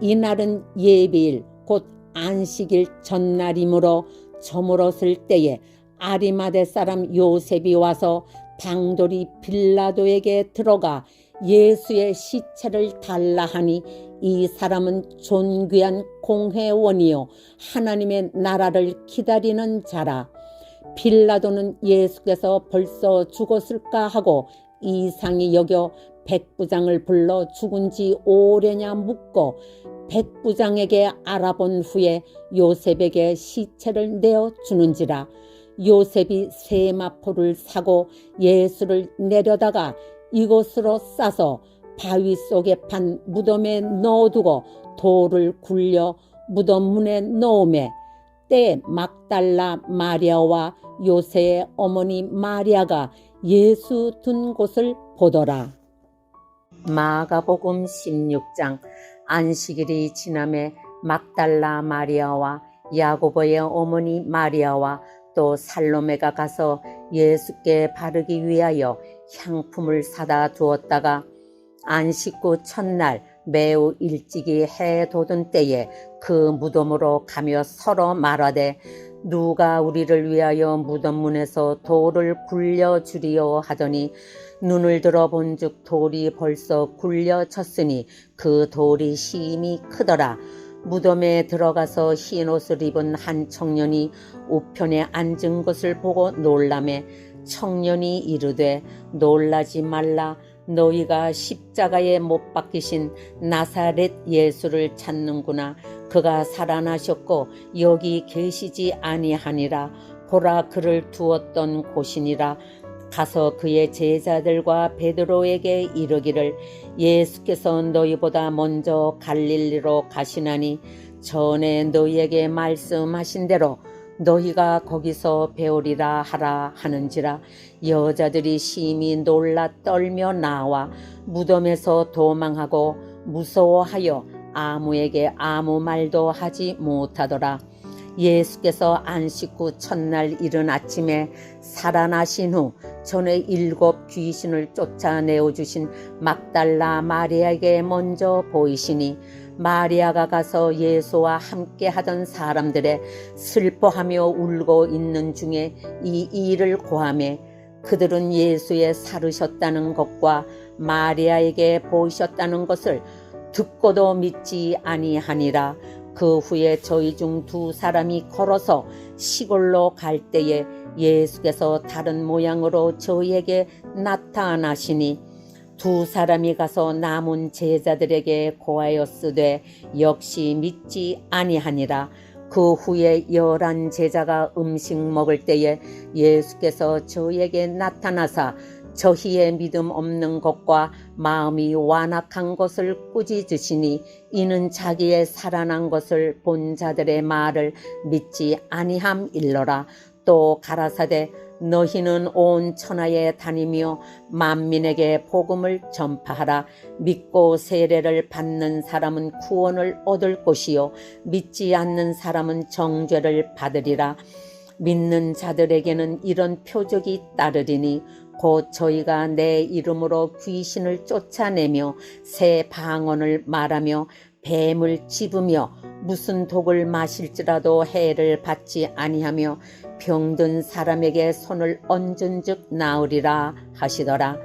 A: 이날은 예비일 곧 안식일 전날이므로 저물었을 때에 아리마대 사람 요셉이 와서 당돌이 빌라도에게 들어가 예수의 시체를 달라 하니 이 사람은 존귀한 공회원이요 하나님의 나라를 기다리는 자라. 빌라도는 예수께서 벌써 죽었을까 하고 이상히 여겨 백부장을 불러 죽은 지 오래냐 묻고 백부장에게 알아본 후에 요셉에게 시체를 내어 주는지라. 요셉이 세마포를 사고 예수를 내려다가 이곳으로 싸서 바위 속에 판 무덤에 넣어두고 돌을 굴려 무덤 문에 넣으매 때에 막달라 마리아와 요새의 어머니 마리아가 예수 둔 곳을 보더라. 마가복음 16장. 안식일이 지남에 막달라 마리아와 야고보의 어머니 마리아와 또 살로메가 가서 예수께 바르기 위하여 향품을 사다 두었다가 안식구 첫날 매우 일찍이 해 돋은 때에 그 무덤으로 가며 서로 말하되 누가 우리를 위하여 무덤 문에서 돌을 굴려주리요 하더니 눈을 들어 본즉 돌이 벌써 굴려졌으니 그 돌이 심히 크더라. 무덤에 들어가서 흰 옷을 입은 한 청년이 우편에 앉은 것을 보고 놀라매 청년이 이르되 놀라지 말라. 너희가 십자가에 못 박히신 나사렛 예수를 찾는구나. 그가 살아나셨고 여기 계시지 아니하니라. 보라 그를 두었던 곳이니라. 가서 그의 제자들과 베드로에게 이르기를 예수께서 너희보다 먼저 갈릴리로 가시나니 전에 너희에게 말씀하신 대로 너희가 거기서 배우리라 하라 하는지라. 여자들이 심히 놀라 떨며 나와 무덤에서 도망하고 무서워하여 아무에게 아무 말도 하지 못하더라. 예수께서 안식구 첫날 이른 아침에 살아나신 후 전에 7 귀신을 쫓아내어 주신 막달라 마리아에게 먼저 보이시니 마리아가 가서 예수와 함께 하던 사람들의 슬퍼하며 울고 있는 중에 이 일을 고하매 그들은 예수의 살으셨다는 것과 마리아에게 보이셨다는 것을 듣고도 믿지 아니하니라. 그 후에 저희 중 2 사람이 걸어서 시골로 갈 때에 예수께서 다른 모양으로 저희에게 나타나시니 2 사람이 가서 남은 제자들에게 고하였으되 역시 믿지 아니하니라. 그 후에 11 제자가 음식 먹을 때에 예수께서 저희에게 나타나사 저희의 믿음 없는 것과 마음이 완악한 것을 꾸짖으시니 이는 자기의 살아난 것을 본 자들의 말을 믿지 아니함일러라. 또 가라사대 너희는 온 천하에 다니며 만민에게 복음을 전파하라. 믿고 세례를 받는 사람은 구원을 얻을 것이요 믿지 않는 사람은 정죄를 받으리라. 믿는 자들에게는 이런 표적이 따르리니 곧 저희가 내 이름으로 귀신을 쫓아내며 새 방언을 말하며 뱀을 집으며 무슨 독을 마실지라도 해를 받지 아니하며 병든 사람에게 손을 얹은 즉 나으리라 하시더라.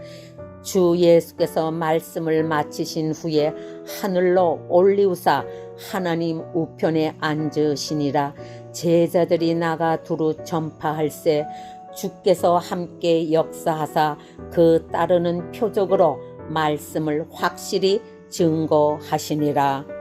A: 주 예수께서 말씀을 마치신 후에 하늘로 올리우사 하나님 우편에 앉으시니라. 제자들이 나가 두루 전파할세 주께서 함께 역사하사 그 따르는 표적으로 말씀을 확실히 증거하시니라.